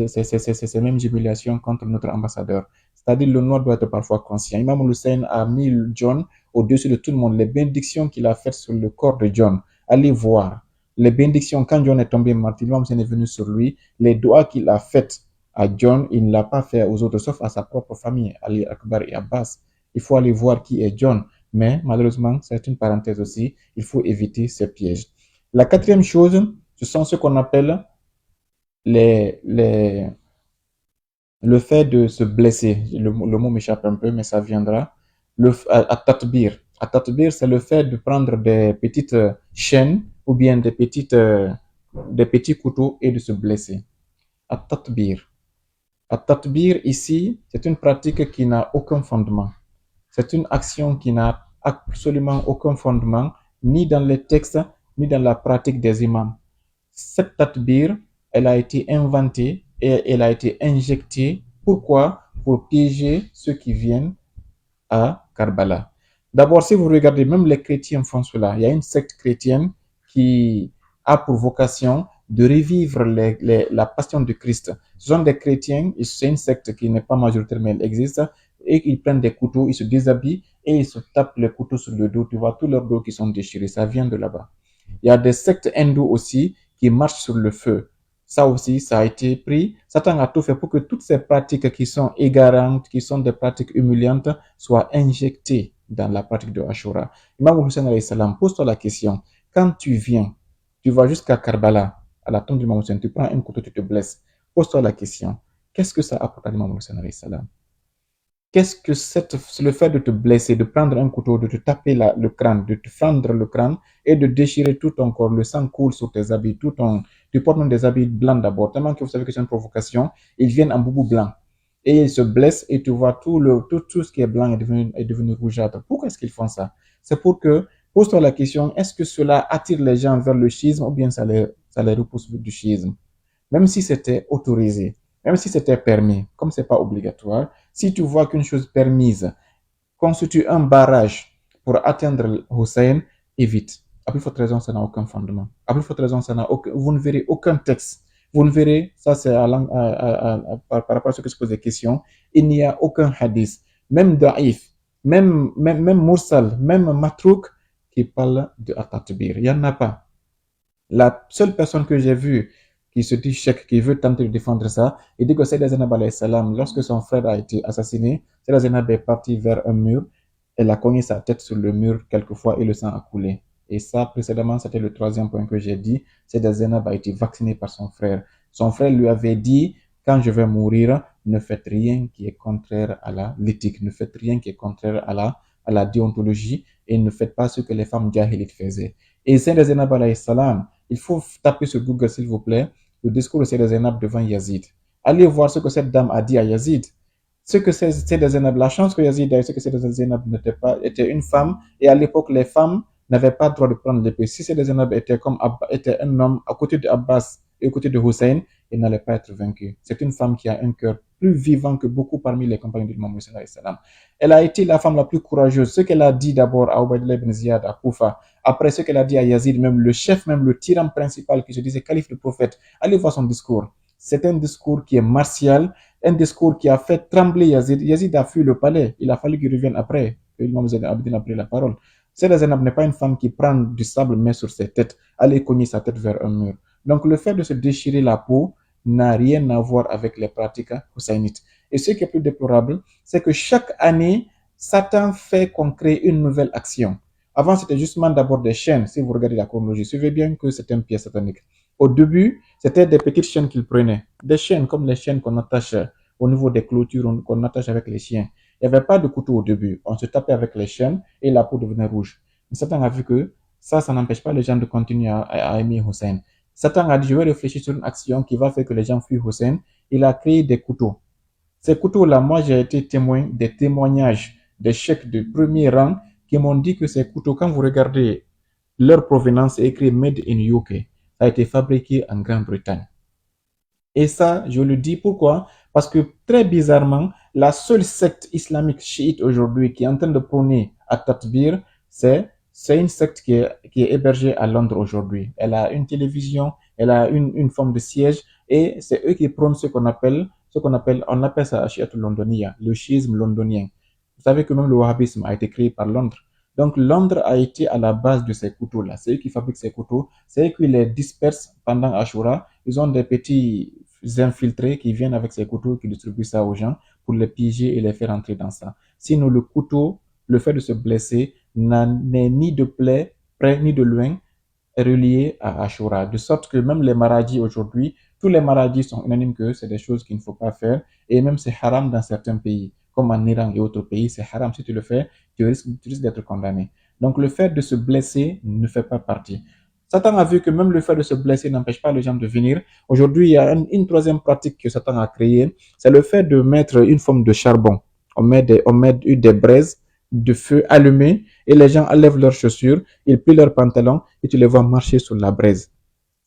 humiliations contre notre ambassadeur. C'est-à-dire le noir doit être parfois conscient. Imam Hussein a mis John au-dessus de tout le monde. Les bénédictions qu'il a faites sur le corps de John, allez voir. Les bénédictions, quand John est tombé martyr, Imam Hussein est venu sur lui. Les doigts qu'il a faites à John, il ne l'a pas fait aux autres, sauf à sa propre famille, Ali Akbar et Abbas. Il faut aller voir qui est John. Mais malheureusement, c'est une parenthèse aussi, il faut éviter ces pièges. La quatrième chose, ce sont ce qu'on appelle les, le fait de se blesser. Le mot m'échappe un peu, mais ça viendra. At-tatbir. At-tatbir, c'est le fait de prendre des petites chaînes ou bien des petits couteaux et de se blesser. At-tatbir. At-tatbir, ici, c'est une pratique qui n'a aucun fondement. C'est une action qui n'a absolument aucun fondement, ni dans les textes, ni dans la pratique des imams. Cette tatbir, elle a été inventée et elle a été injectée. Pourquoi? Pour piéger ceux qui viennent à Karbala. D'abord, si vous regardez, même les chrétiens font cela. Il y a une secte chrétienne qui a pour vocation de revivre la passion de Christ. Ce sont des chrétiens, c'est une secte qui n'est pas majoritaire, mais elle existe, et ils prennent des couteaux, ils se déshabillent et ils se tapent les couteaux sur le dos. Tu vois tous leurs dos qui sont déchirés, ça vient de là-bas. Il y a des sectes hindous aussi qui marchent sur le feu. Ça aussi, ça a été pris. Satan a tout fait pour que toutes ces pratiques qui sont égarantes, qui sont des pratiques humiliantes, soient injectées dans la pratique de Ashura. Imam Hussein alayhi salam, pose-toi la question. Quand tu viens, tu vas jusqu'à Karbala, à la tombe du Imam Hussein, tu prends un couteau, tu te blesses. Pose-toi la question. Qu'est-ce que ça apporte à l'Imam Hussein alayhi salam? Qu'est-ce que le fait de te blesser, de prendre un couteau, de te taper le crâne, de te fendre le crâne et de déchirer tout ton corps, le sang coule sur tes habits, tu portes même des habits blancs d'abord, tellement que vous savez que c'est une provocation, ils viennent en boubou blanc et ils se blessent et tu vois tout ce qui est blanc est devenu rougeâtre. Pourquoi est-ce qu'ils font ça? C'est pour que, pose-toi la question, est-ce que cela attire les gens vers le schisme ou bien ça les repousse du schisme? Même si c'était autorisé, même si c'était permis, comme c'est pas obligatoire, si tu vois qu'une chose permise constitue un barrage pour atteindre Hussein, évite. À plus forte raison, ça n'a aucun fondement. À plus forte raison, vous ne verrez aucun texte. Vous ne verrez, ça c'est par rapport à ceux qui se posent des questions, il n'y a aucun hadith, même Da'if, même Mursal, même Matrouk, qui parle de At-Tatbir. Il n'y en a pas. La seule personne que j'ai vue qui se dit cheikh, qui veut tenter de défendre ça, il dit que Sayyid Zainab alayhi salam, lorsque son frère a été assassiné, Sayyid Zainab est parti vers un mur, elle a cogné sa tête sur le mur quelquefois et le sang a coulé. Et ça, précédemment, c'était le troisième point que j'ai dit. Sayyid Zainab a été vaccinée par son frère. Son frère lui avait dit, quand je vais mourir, ne faites rien qui est contraire à l'éthique, ne faites rien qui est contraire à la déontologie et ne faites pas ce que les femmes jahilites faisaient. Et Sayyid Zainab alayhi salam, il faut taper sur Google, s'il vous plaît, le discours de Sayyid Zainab devant Yazid. Allez voir ce que cette dame a dit à Yazid. Ce que Sayyid Zainab, la chance que Yazid a eu, c'est que Sayyid Zainab était une femme, et à l'époque, les femmes n'avaient pas le droit de prendre l'épée. Si Sayyid Zainab était un homme à côté d'Abbas et à côté de Hussein, il n'allait pas être vaincu. C'est une femme qui a un cœur plus vivant que beaucoup parmi les compagnons du Imam Hussein. Elle a été la femme la plus courageuse. Ce qu'elle a dit d'abord à Ubaydullah ibn Ziyad à Koufa, après ce qu'elle a dit à Yazid, même le chef, même le tyran principal qui se disait calife du prophète, allez voir son discours. C'est un discours qui est martial, un discours qui a fait trembler Yazid. Yazid a fui le palais. Il a fallu qu'il revienne après. L'imam Zayn Abidin a pris la parole. Sayyida Zainab n'est pas une femme qui prend du sable met sur ses têtes, aller cogner sa tête vers un mur. Donc le fait de se déchirer la peau n'a rien à voir avec les pratiques hussainites. Et ce qui est plus déplorable, c'est que chaque année, Satan fait qu'on crée une nouvelle action. Avant, c'était justement d'abord des chaînes. Si vous regardez la chronologie, suivez bien que c'est un piège satanique. Au début, c'était des petites chaînes qu'il prenait. Des chaînes comme les chaînes qu'on attache au niveau des clôtures, qu'on attache avec les chiens. Il n'y avait pas de couteau au début. On se tapait avec les chaînes et la peau devenait rouge. Mais Satan a vu que ça n'empêche pas les gens de continuer à aimer Hussein. Satan a dit, je vais réfléchir sur une action qui va faire que les gens fuient Hussein. Il a créé des couteaux. Ces couteaux-là, moi, j'ai été témoin des témoignages des cheikhs de premier rang qui m'ont dit que ces couteaux, quand vous regardez leur provenance, c'est écrit Made in UK. Ça a été fabriqué en Grande-Bretagne. Et ça, je le dis pourquoi? Parce que très bizarrement, la seule secte islamique chiite aujourd'hui qui est en train de prôner à Tatbir, c'est une secte qui est hébergée à Londres aujourd'hui. Elle a une télévision, elle a une forme de siège et c'est eux qui prônent on appelle ça Shiatul Londoniya, le schisme londonien. Vous savez que même le wahhabisme a été créé par Londres. Donc Londres a été à la base de ces couteaux-là. C'est eux qui fabriquent ces couteaux, c'est eux qui les dispersent pendant Ashura. Ils ont des petits infiltrés qui viennent avec ces couteaux, qui distribuent ça aux gens pour les piéger et les faire entrer dans ça. Sinon, le couteau, le fait de se blesser, n'est ni de près ni de loin relié à Ashura. De sorte que même les maradis aujourd'hui, tous les maradis sont unanimes que c'est des choses qu'il ne faut pas faire. Et même c'est haram dans certains pays, comme en Iran et autres pays, c'est haram. Si tu le fais, tu risques d'être condamné. Donc le fait de se blesser ne fait pas partie. Satan a vu que même le fait de se blesser n'empêche pas les gens de venir. Aujourd'hui, il y a une troisième pratique que Satan a créée, c'est le fait de mettre une forme de charbon. On met des braises de feu allumées et les gens enlèvent leurs chaussures, ils plient leurs pantalons et tu les vois marcher sur la braise.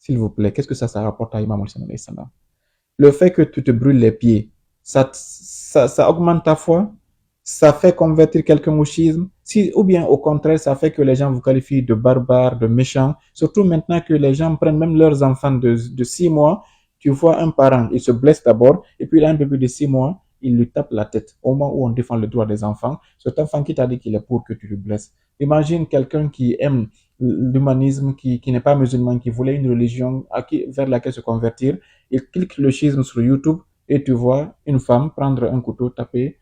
S'il vous plaît, qu'est-ce que ça rapporte à Imam Hussein alayhi salam? Le fait que tu te brûles les pieds, ça augmente ta foi, ça fait convertir quelqu'un au schisme, si, ou bien au contraire, ça fait que les gens vous qualifient de barbares, de méchants, surtout maintenant que les gens prennent même leurs enfants de 6 mois, tu vois un parent, il se blesse d'abord, et puis il a un bébé de 6 mois, il lui tape la tête. Au moment où on défend le droit des enfants, cet enfant qui t'a dit qu'il est pour que tu le blesses. Imagine quelqu'un qui aime l'humanisme, qui n'est pas musulman, qui voulait une religion vers laquelle se convertir, il clique le schisme sur YouTube et tu vois une femme prendre un couteau, taper,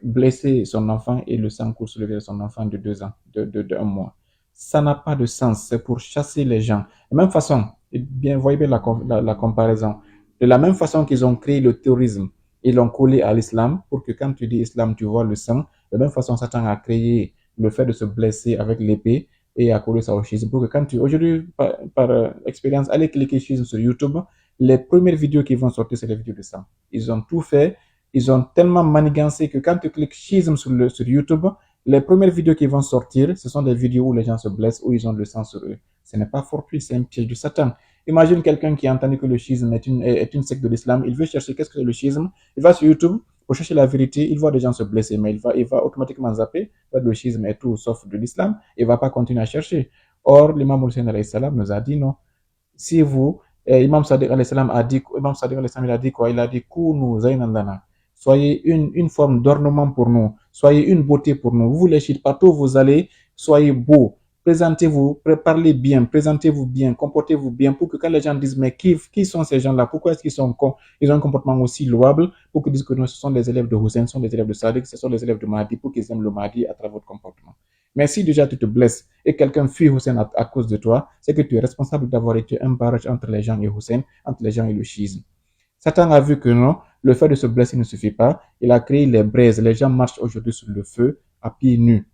blesser son enfant et le sang coule sur le visage de son enfant de 2 ans, de 1 mois. Ça n'a pas de sens. C'est pour chasser les gens. De la même façon, et bien, voyez bien la comparaison. De la même façon qu'ils ont créé le terrorisme, ils l'ont collé à l'islam pour que quand tu dis islam, tu vois le sang. De la même façon, Satan a créé le fait de se blesser avec l'épée et a collé ça au schisme. Pour que quand tu, aujourd'hui, par expérience, allez cliquer schisme sur YouTube, les premières vidéos qui vont sortir, c'est les vidéos de sang. Ils ont tout fait. Ils ont tellement manigancé que quand tu cliques schisme sur YouTube, les premières vidéos qui vont sortir, ce sont des vidéos où les gens se blessent, où ils ont le sang sur eux. Ce n'est pas fortuit, c'est un piège du Satan. Imagine quelqu'un qui a entendu que le schisme est une secte de l'islam, il veut chercher qu'est-ce que c'est le schisme, il va sur YouTube pour chercher la vérité, il voit des gens se blesser, mais il va automatiquement zapper, le schisme est tout sauf de l'islam, il ne va pas continuer à chercher. Or, l'imam Hussein nous a dit non. Si vous, Imam Sadiq a dit, Imam Sadiq il a dit quoi? Il a dit Kounou Zainandana. Soyez une forme d'ornement pour nous. Soyez une beauté pour nous. Vous les chiites, partout où vous allez, soyez beaux. Présentez-vous, parlez bien, présentez-vous bien, comportez-vous bien pour que quand les gens disent mais qui sont ces gens-là? Pourquoi est-ce qu'ils sont cons? Ils ont un comportement aussi louable pour qu'ils disent que non, ce sont des élèves de Hussein, ce sont des élèves de Sadiq, ce sont des élèves de Mahdi pour qu'ils aiment le Mahdi à travers votre comportement. Mais si déjà tu te blesses et quelqu'un fuit Hussein à cause de toi, c'est que tu es responsable d'avoir été un barrage entre les gens et Hussein, entre les gens et le schisme. Satan a vu que non, le fait de se blesser ne suffit pas. Il a créé les braises. Les gens marchent aujourd'hui sur le feu à pieds nus.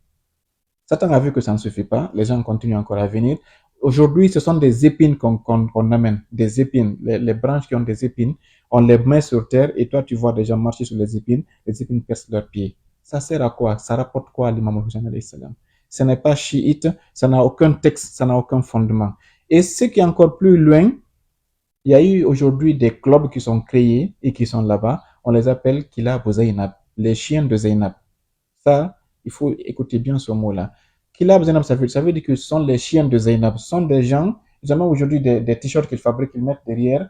Satan a vu que ça ne suffit pas. Les gens continuent encore à venir. Aujourd'hui, ce sont des épines qu'on amène, des épines, les branches qui ont des épines. On les met sur terre et toi, tu vois des gens marcher sur les épines percent leurs pieds. Ça sert à quoi? Ça rapporte quoi à l'imam Hussein alayhi salam? Ce n'est pas chiite, ça n'a aucun texte, ça n'a aucun fondement. Et ce qui est encore plus loin, il y a eu aujourd'hui des clubs qui sont créés et qui sont là-bas. On les appelle Kilab Zainab, les chiens de Zainab. Ça, il faut écouter bien ce mot-là. Kilab Zainab, ça veut dire que ce sont les chiens de Zainab. Ce sont des gens, ils ont aujourd'hui des t-shirts qu'ils fabriquent, qu'ils mettent derrière.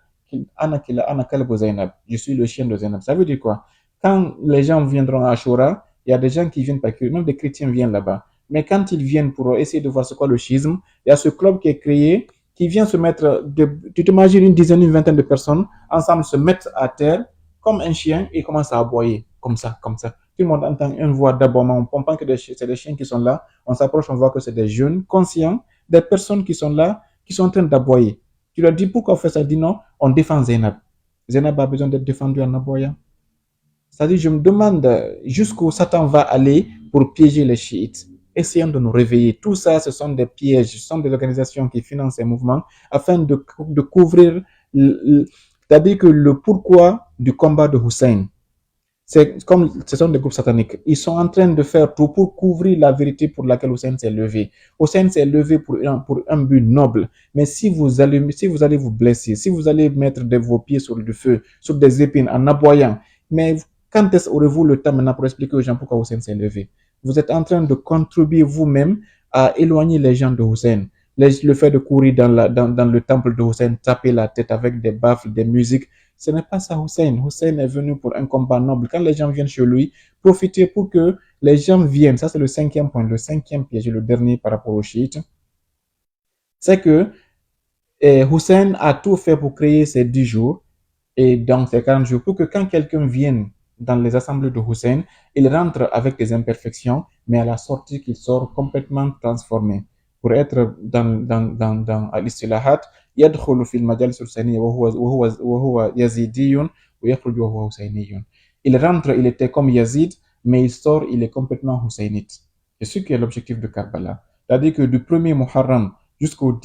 Ana Kalab Zainab. Je suis le chien de Zainab. Ça veut dire quoi? Quand les gens viendront à Ashura, il y a des gens qui viennent parce que même des chrétiens viennent là-bas. Mais quand ils viennent pour essayer de voir ce qu'est le schisme, il y a ce club qui est créé qui vient se mettre, tu t'imagines une dizaine, une vingtaine de personnes ensemble se mettre à terre comme un chien et commence à aboyer comme ça, comme ça. Tout le monde entend une voix d'aboiement, on comprend que c'est des chiens qui sont là, on s'approche, on voit que c'est des jeunes conscients, des personnes qui sont là, qui sont en train d'aboyer. Tu leur dis pourquoi on fait ça? Dit non, on défend Zainab. Zainab a besoin d'être défendue en aboyant. C'est-à-dire, je me demande jusqu'où Satan va aller pour piéger les chiites. Essayons de nous réveiller. Tout ça, ce sont des pièges, ce sont des organisations qui financent ces mouvements afin de couvrir, c'est-à-dire que le pourquoi du combat de Hussein. C'est comme ce sont des groupes sataniques. Ils sont en train de faire tout pour couvrir la vérité pour laquelle Hussein s'est levé. Hussein s'est levé pour un but noble. Mais si vous allez vous blesser, si vous allez mettre vos pieds sur le feu, sur des épines en aboyant, mais quand est-ce aurez-vous le temps maintenant pour expliquer aux gens pourquoi Hussein s'est levé? Vous êtes en train de contribuer vous-même à éloigner les gens de Hussein. Le fait de courir dans le temple de Hussein, taper la tête avec des baffles, des musiques, ce n'est pas ça Hussein. Hussein est venu pour un combat noble. Quand les gens viennent chez lui, profitez pour que les gens viennent. Ça, c'est le 5e point, le 5e piège, le dernier par rapport aux chiites. C'est que Hussein a tout fait pour créer ces 10 jours et donc ces 40 jours pour que quand quelqu'un vienne dans les assemblées de Hussein, il rentre avec des imperfections, mais à la sortie, qu'il sort complètement transformé. Pour être dans l'istilahat, يدخل في المجالس الحسينية وهو يزيدي ويخرج وهو حسيني. Il rentre, il était comme Yazid, mais il sort, il est complètement hussénite. C'est ce qui est l'objectif de Karbala. C'est-à-dire que du 1er Muharram jusqu'au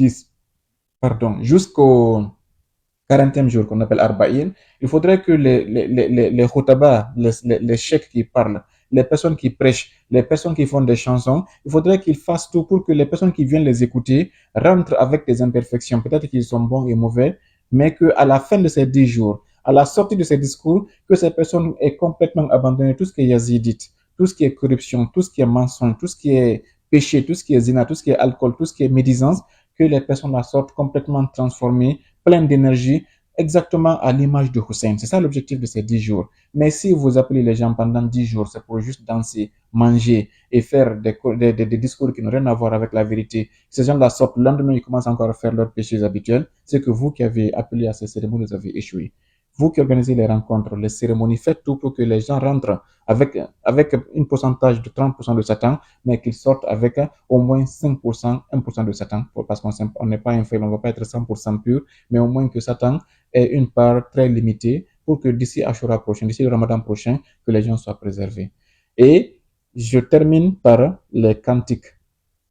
40e jour qu'on appelle Arba'in, il faudrait que les khutaba, les cheikhs qui parlent, les personnes qui prêchent, les personnes qui font des chansons, il faudrait qu'ils fassent tout pour que les personnes qui viennent les écouter rentrent avec des imperfections. Peut-être qu'ils sont bons et mauvais, mais qu'à la fin de ces 10 jours, à la sortie de ces discours, que ces personnes aient complètement abandonné tout ce qui est yazidite, tout ce qui est corruption, tout ce qui est mensonge, tout ce qui est péché, tout ce qui est zina, tout ce qui est alcool, tout ce qui est médisance, que les personnes la sortent complètement transformées, pleines d'énergie, exactement à l'image de Hussein. C'est ça l'objectif de ces 10 jours. Mais si vous appelez les gens pendant 10 jours, c'est pour juste danser, manger et faire des discours qui n'ont rien à voir avec la vérité. Ces gens-là sortent, le lendemain, ils commencent encore à faire leurs péchés habituels. C'est que vous qui avez appelé à ces cérémonies, vous avez échoué. Vous qui organisez les rencontres, les cérémonies, faites tout pour que les gens rentrent avec un pourcentage de 30% de Satan, mais qu'ils sortent avec au moins 5%, 1% de Satan, parce qu'on n'est pas inférieur, on ne va pas être 100% pur, mais au moins que Satan ait une part très limitée pour que d'ici Ashura prochain, d'ici le Ramadan prochain, que les gens soient préservés. Et je termine par les cantiques,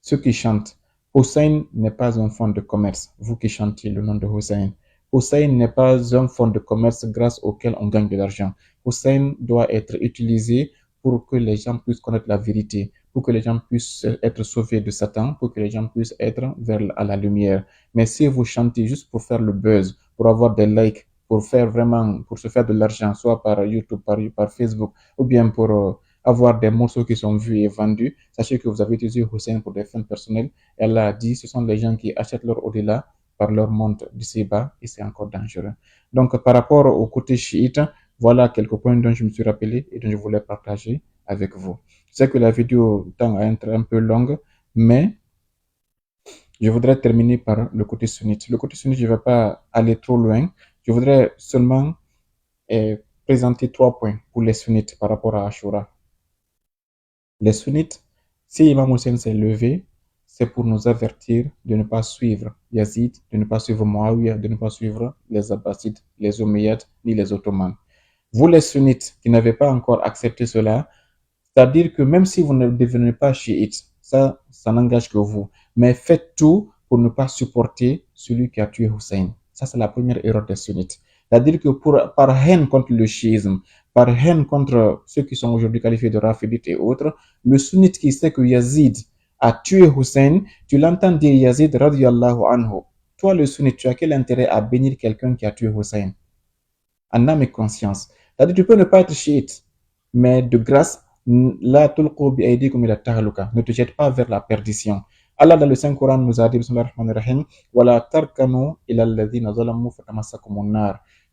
ceux qui chantent. Hussein n'est pas un fonds de commerce, vous qui chantez le nom de Hussein. Hussein n'est pas un fonds de commerce grâce auquel on gagne de l'argent. Hussein doit être utilisé pour que les gens puissent connaître la vérité, pour que les gens puissent être sauvés de Satan, pour que les gens puissent être à la lumière. Mais si vous chantez juste pour faire le buzz, pour avoir des likes, pour se faire de l'argent, soit par YouTube, par Facebook, ou bien pour avoir des morceaux qui sont vus et vendus, sachez que vous avez utilisé Hussein pour des fins personnelles. Elle a dit, ce sont les gens qui achètent leur au-delà par leur monde d'ici-bas et c'est encore dangereux. Donc, par rapport au côté chiite, voilà quelques points dont je me suis rappelé et dont je voulais partager avec vous. Je sais que la vidéo tend à être un peu longue, mais je voudrais terminer par le côté sunnite. Le côté sunnite, je ne vais pas aller trop loin. Je voudrais seulement présenter 3 points pour les sunnites par rapport à Ashura. Les sunnites, si Imam Hussein s'est levé, c'est pour nous avertir de ne pas suivre Yazid, de ne pas suivre Muawiyah, de ne pas suivre les Abbasides, les Omeyyades, ni les Ottomans. Vous les sunnites qui n'avez pas encore accepté cela, c'est-à-dire que même si vous ne devenez pas chiite, ça n'engage que vous, mais faites tout pour ne pas supporter celui qui a tué Hussein. Ça, c'est la première erreur des sunnites. C'est-à-dire que par haine contre le chiisme, par haine contre ceux qui sont aujourd'hui qualifiés de rafidites et autres, le sunnite qui sait que Yazid a tué Hussein, tu l'entends dire Yazid radiyallahu anhu. Toi, le sunnite, tu as quel intérêt à bénir quelqu'un qui a tué Hussein? En âme et conscience. C'est-à-dire que tu peux ne pas être chiite, mais de grâce, ne te jette pas vers la perdition. Allah dans le Saint-Coran nous a dit,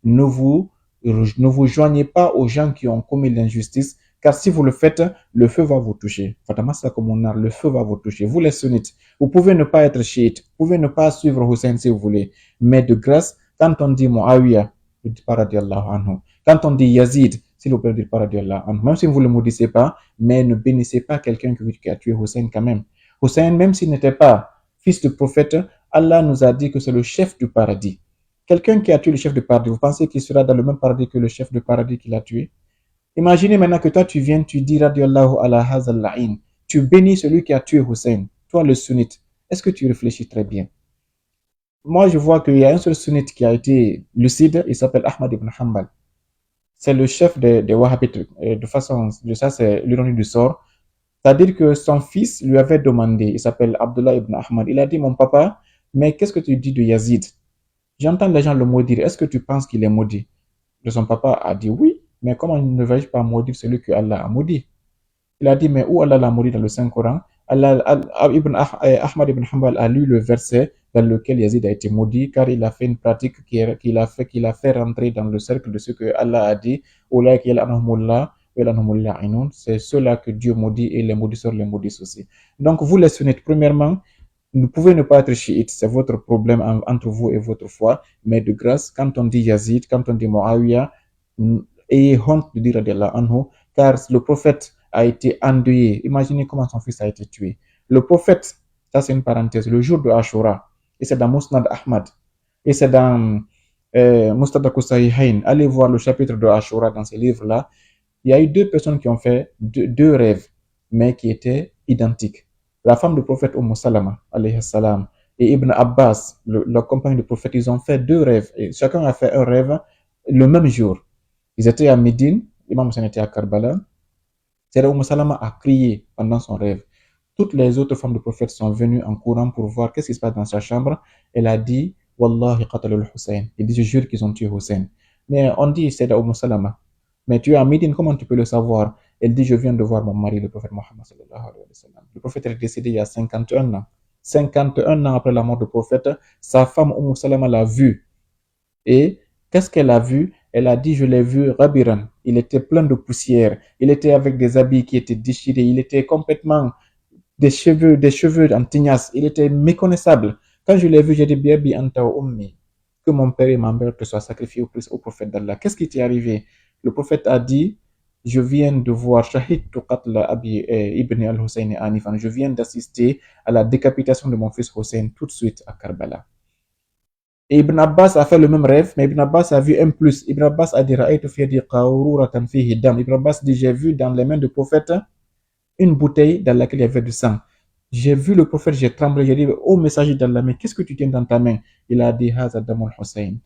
ne vous joignez pas aux gens qui ont commis l'injustice, car si vous le faites, le feu va vous toucher. Le feu va vous toucher. Vous les sunnites, vous pouvez ne pas être chiite, vous pouvez ne pas suivre Hussein si vous voulez, mais de grâce, quand on dit Muawiyah, quand on dit Yazid, s'il vous plaît, dites pas radiallahu anhu. Même si vous ne le maudissez pas, mais ne bénissez pas quelqu'un qui a tué Hussein quand même. Hussein, même s'il n'était pas fils de prophète, Allah nous a dit que c'est le chef du paradis. Quelqu'un qui a tué le chef du paradis, vous pensez qu'il sera dans le même paradis que le chef du paradis qui l'a tué? Imaginez maintenant que toi tu viens, tu dis radiallahu ala hazal la'in. Tu bénis celui qui a tué Hussein, toi le sunnite. Est-ce que tu réfléchis très bien? Moi, je vois qu'il y a un seul sunnite qui a été lucide, il s'appelle Ahmad ibn Hanbal. C'est le chef des Wahhabites. De façon, ça c'est l'ironie du sort. C'est-à-dire que son fils lui avait demandé, il s'appelle Abdullah ibn Ahmad, il a dit, mon papa, mais qu'est-ce que tu dis de Yazid? J'entends les gens le maudire, est-ce que tu penses qu'il est maudit? Et son papa a dit oui, mais comment ne vais-je pas maudire celui que Allah a maudit? Il a dit, mais où Allah l'a maudit dans le Saint-Coran? Ahmad ibn Hanbal a lu le verset dans lequel Yazid a été maudit, car il a fait une pratique qu'il a fait rentrer dans le cercle de ce que Allah a dit, c'est ceux-là que Dieu maudit et les maudisseurs les maudissent aussi. Donc vous les sunnites, premièrement, vous pouvez ne pas être chiite, c'est votre problème entre vous et votre foi, mais de grâce, quand on dit Yazid, quand on dit Muawiyah, ayez honte de dire radiallahu anhu, car le prophète a été endeuillé. Imaginez comment son fils a été tué. Le prophète, ça c'est une parenthèse, le jour de Ashura, et c'est dans Musnad Ahmad, et c'est dans Mustadrak Sahihain. Allez voir le chapitre de Ashura dans ces livres-là. Il y a eu 2 personnes qui ont fait 2 rêves, mais qui étaient identiques. La femme du prophète Salama, alayhi salam, et Ibn Abbas, le compagnon du prophète, ils ont fait 2 rêves. Et chacun a fait un rêve le même jour. Ils étaient à Médine, l'imam Hussein était à Karbala. Sayyidat Salama a crié pendant son rêve. Toutes les autres femmes du prophète sont venues en courant pour voir qu'est-ce qui se passe dans sa chambre. Elle a dit, Wallahi qatalul Hussein. Il dit, je jure qu'ils ont tué Hussein. Mais on dit, Sayyidat Salama, mais tu es à Médine, comment tu peux le savoir? Elle dit, je viens de voir mon mari, le prophète Mohammed sallallahu alayhi wa sallam. Le prophète est décédé il y a 51 ans. 51 ans après la mort du prophète, sa femme Salama l'a vu. Et qu'est-ce qu'elle a vu? Elle a dit, je l'ai vu Rabiran. Il était plein de poussière. Il était avec des habits qui étaient déchirés. Il était complètement des cheveux en tignasse. Il était méconnaissable. Quand je l'ai vu, j'ai dit, Biabi anta ummi, que mon père et ma mère te soient sacrifiés au prophète d'Allah. Qu'est-ce qui t'est arrivé? Le prophète a dit, je viens de voir Shahidtu qatla Abi ibn al-Hussein Anifan. Je viens d'assister à la décapitation de mon fils Hussein tout de suite à Karbala. Et Ibn Abbas a fait le même rêve, mais Ibn Abbas a vu un plus. Ibn Abbas a dit, Ibn Abbas dit, j'ai vu dans les mains du prophète une bouteille dans laquelle il y avait du sang. J'ai vu le prophète, j'ai tremblé, j'ai dit, oh messager d'Allah, mais qu'est-ce que tu tiens dans ta main? Il a dit, Haza damul Hussein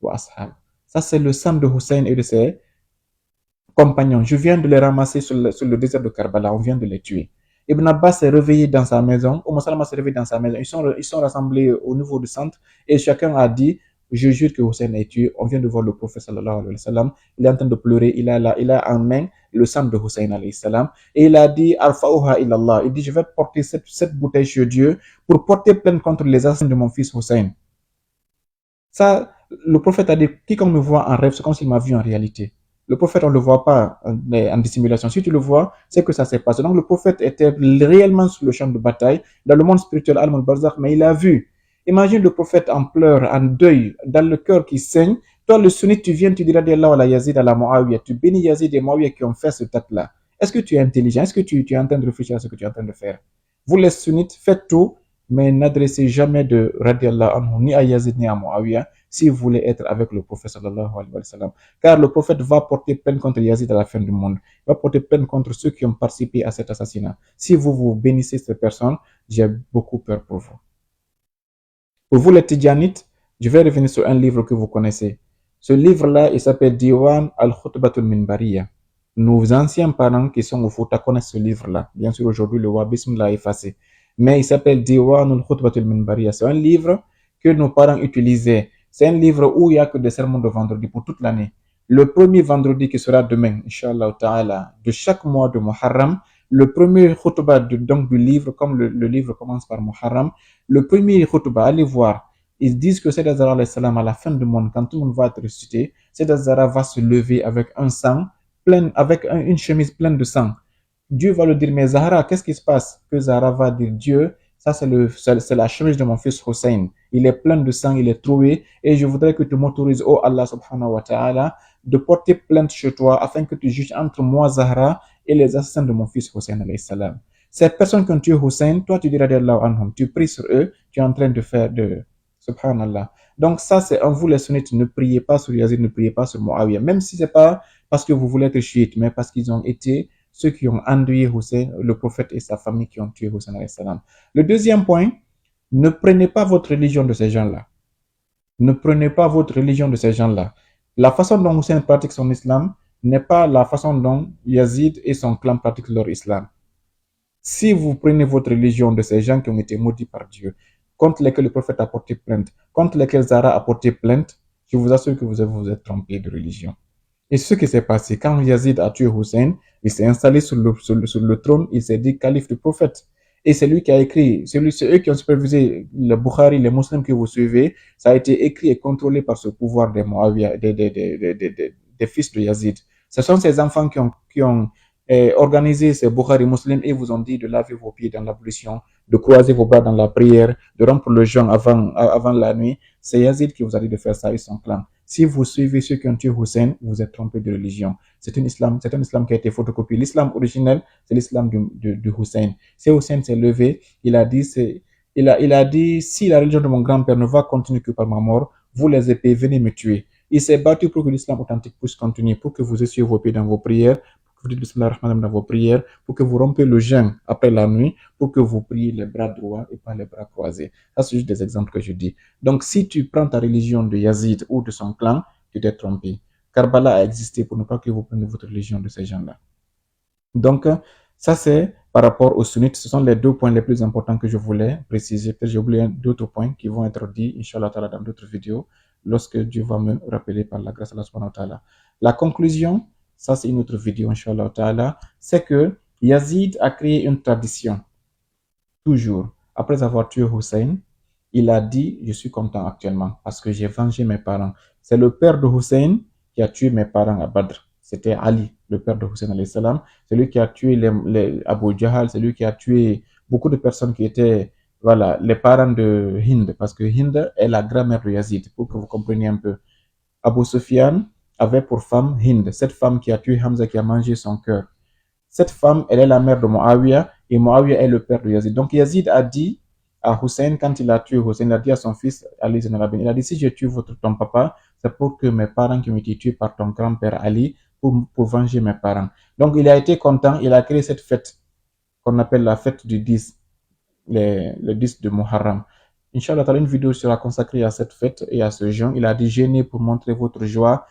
wa ashab. Ça, c'est le sang de Hussein et de ses compagnons. Je viens de les ramasser sur le désert de Karbala, on vient de les tuer. Ibn Abbas s'est réveillé dans sa maison, Salama s'est réveillé dans sa maison, ils sont rassemblés au niveau du centre et chacun a dit, je jure que Hussein est tué, on vient de voir le prophète sallallahu alayhi wa sallam, il est en train de pleurer, il a en main le sang de Hussein alayhi salam, et il a dit, Arfa'uha illallah, il dit, je vais porter cette bouteille chez Dieu pour porter plainte contre les assassins de mon fils Hussein. Ça, le prophète a dit, quiconque me voit en rêve, c'est comme s'il m'a vu en réalité. Le prophète, on ne le voit pas en dissimulation. Si tu le vois, c'est que ça s'est passé. Donc le prophète était réellement sur le champ de bataille, dans le monde spirituel, al-Barzakh, mais il a vu. Imagine le prophète en pleurs, en deuil, dans le cœur qui saigne. Toi, le sunnite, tu viens, tu diras d'Allah à la Yazid, à la Muawiyah. Tu bénis Yazid et Muawiyah qui ont fait ce acte-là. Est-ce que tu es intelligent? Est-ce que tu es en train de réfléchir à ce que tu es en train de faire? Vous, les sunnites, faites tout, mais n'adressez jamais de radiallahu anhu ni à Yazid ni à Muawiyah si vous voulez être avec le prophète sallallahu alayhi wa sallam. Car le prophète va porter plainte contre Yazid à la fin du monde. Il va porter plainte contre ceux qui ont participé à cet assassinat. Si vous bénissez ces personnes, j'ai beaucoup peur pour vous. Pour vous les Tidjanites, je vais revenir sur un livre que vous connaissez. Ce livre-là, il s'appelle Diwan al-Khutbatul Minbariya. Nos anciens parents qui sont au Fouta connaissent ce livre-là. Bien sûr, aujourd'hui, le wahhabisme l'a effacé. Mais il s'appelle Diwan al-Khutbatul Minbariya. C'est un livre que nos parents utilisaient. C'est un livre où il n'y a que des sermons de vendredi pour toute l'année. Le premier vendredi qui sera demain, Inch'Allah Ta'ala, de chaque mois de Muharram, le premier khutbah donc du livre, comme le livre commence par Muharram, le premier khutbah, allez voir, ils disent que Sayyidat Zahra à la fin du monde, quand tout le monde va être ressuscité, Sayyidat Zahra va se lever avec un sang plein, avec une chemise pleine de sang. Dieu va lui dire, mais Zahra, qu'est-ce qui se passe? Que Zahra va dire, Dieu, ça c'est la chemise de mon fils Hussein. Il est plein de sang, il est troué, et je voudrais que tu m'autorises, oh Allah subhanahu wa ta'ala, de porter plainte chez toi afin que tu juges entre moi, Zahra, et les assassins de mon fils Hussein alayhi salam. Ces personnes qui ont tué Hussein, toi tu diras d'Allah anhum, tu pries sur eux, tu es en train de faire de subhanallah. Donc ça c'est en vous les sunnites, ne priez pas sur Yazid, ne priez pas sur Muawiyah, même si c'est pas parce que vous voulez être chiite, mais parce qu'ils ont été ceux qui ont endeuillé Hussein, le prophète et sa famille qui ont tué Hussein alayhi salam. Le deuxième point, ne prenez pas votre religion de ces gens-là. Ne prenez pas votre religion de ces gens-là. La façon dont Hussein pratique son islam n'est pas la façon dont Yazid et son clan pratiquent leur islam. Si vous prenez votre religion de ces gens qui ont été maudits par Dieu, contre lesquels le prophète a porté plainte, contre lesquels Zahra a porté plainte, je vous assure que vous êtes trompé de religion. Et ce qui s'est passé, quand Yazid a tué Hussein, il s'est installé sur le trône, il s'est dit calife du prophète. Et c'est lui qui a écrit, c'est eux qui ont supervisé le Bukhari, les musulmans que vous suivez, ça a été écrit et contrôlé par ce pouvoir des Muawiyah, des fils de Yazid. Ce sont ces enfants qui ont organisé ces Bukhari musulmans et vous ont dit de laver vos pieds dans l'ablution, de croiser vos bras dans la prière, de rompre le jeûne avant la nuit. C'est Yazid qui vous a dit de faire ça et son clan. Si vous suivez ceux qui ont tué Hussein, vous êtes trompé de religion. C'est un islam qui a été photocopié. L'islam originel, c'est l'islam de Hussein. Si Hussein s'est levé, il a dit, si la religion de mon grand-père ne va continuer que par ma mort, vous les épées, venez me tuer. Il s'est battu pour que l'islam authentique puisse continuer, pour que vous essuyez vos pieds dans vos prières, pour que vous dites Bismillah ar-Rahman dans vos prières, pour que vous rompez le jeûne après la nuit, pour que vous priez les bras droits et pas les bras croisés. Ça, c'est juste des exemples que je dis. Donc, si tu prends ta religion de Yazid ou de son clan, tu t'es trompé. Karbala a existé pour ne pas que vous preniez votre religion de ces gens-là. Donc, ça c'est par rapport aux sunnites. Ce sont les deux points les plus importants que je voulais préciser. Peut-être j'ai oublié d'autres points qui vont être dits, Inch'Allah Ta'ala, dans d'autres vidéos, lorsque Dieu va me rappeler par la grâce de Allah Subhanahu wa Ta'ala. La conclusion, ça c'est une autre vidéo, Inch'Allah Ta'ala, c'est que Yazid a créé une tradition, toujours. Après avoir tué Hussein, il a dit, je suis content actuellement parce que j'ai vengé mes parents. C'est le père de Hussein qui a tué mes parents à Badr. C'était Ali, le père de Hussein alayhi salam. C'est lui qui a tué Abu Jahal, c'est lui qui a tué beaucoup de personnes qui étaient, voilà, les parents de Hind, parce que Hind est la grand-mère de Yazid, pour que vous compreniez un peu. Abu Sufyan avait pour femme Hind, cette femme qui a tué Hamza, qui a mangé son cœur. Cette femme, elle est la mère de Muawiyah et Muawiyah est le père de Yazid. Donc Yazid a dit à Hussein, quand il a tué Hussein, il a dit à son fils Ali Zain al-Abidin, il a dit, si je tue ton papa, c'est pour que mes parents qui ont été tués par ton grand-père Ali, pour venger mes parents. Donc il a été content, il a créé cette fête qu'on appelle la fête du 10, le 10 de Muharram. Inch'Allah, une vidéo sera consacrée à cette fête et à ce jeûne. Il a dit, jeûnez pour montrer votre joie,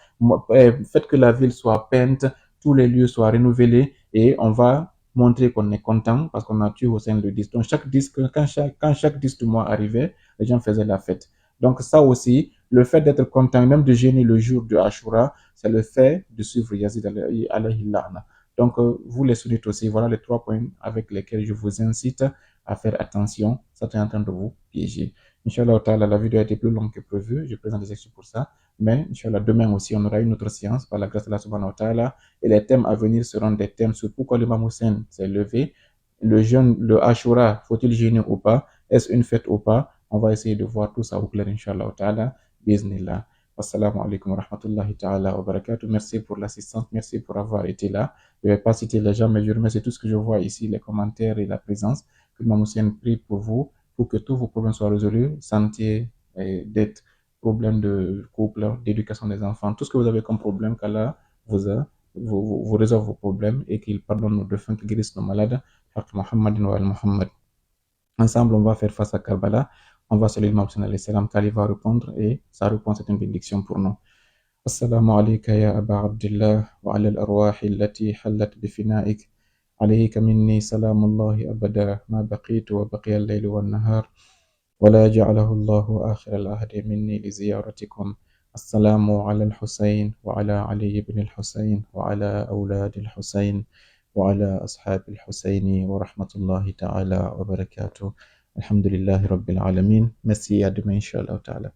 faites que la ville soit peinte, tous les lieux soient renouvelés et on va montrer qu'on est content parce qu'on a tué au sein le 10. Donc chaque 10, quand chaque 10 du mois arrivait, les gens faisaient la fête. Donc ça aussi, le fait d'être content, même de jeûner le jour de Ashura, c'est le fait de suivre Yazid alayhi la'na. Donc vous les sunnites aussi, voilà les 3 points avec lesquels je vous incite à faire attention, ça est en train de vous piéger. Inch'Allah, la vidéo a été plus longue que prévu, je présente des excuses pour ça, mais Inch'Allah, demain aussi, on aura une autre séance par la grâce de Allah subhanahu wa ta'ala, et les thèmes à venir seront des thèmes sur pourquoi l'imam Hussein s'est levé, le jeûne, le Ashura, faut-il jeûner ou pas, est-ce une fête ou pas, on va essayer de voir tout ça au clair, Inch'Allah ta'ala, bismillah. Assalamu alaikum wa rahmatullahi ta'ala wa barakatuh. Merci pour l'assistance, merci pour avoir été là. Je ne vais pas citer les gens, mais je remercie tout ce que je vois ici, les commentaires et la présence. Que Imam Hussein prie pour vous, pour que tous vos problèmes soient résolus, santé, dette, problèmes de couple, d'éducation des enfants, tout ce que vous avez comme problème, qu'Allah vous résolve vos problèmes et qu'il pardonne nos défunts, qu'il guérisse nos malades. Muhammadin wa al-Muhammad. Ensemble, on va faire face à Karbala. On va saluer l'imam Hussein alayhi salam, car il va répondre et sa réponse est une bénédiction pour nous. السلام عليك يا أبا عبد الله وعلى الأرواح التي حلت بفنائك عليك مني سلام الله أبدا ما بقيت وبقي الليل والنهار ولا جعله الله آخر العهد مني لزيارتكم السلام على الحسين وعلى علي بن الحسين وعلى أولاد الحسين وعلى أصحاب الحسين ورحمة الله تعالى وبركاته الحمد لله رب العالمين. Merci, à demain, Inch'Allah ta'ala.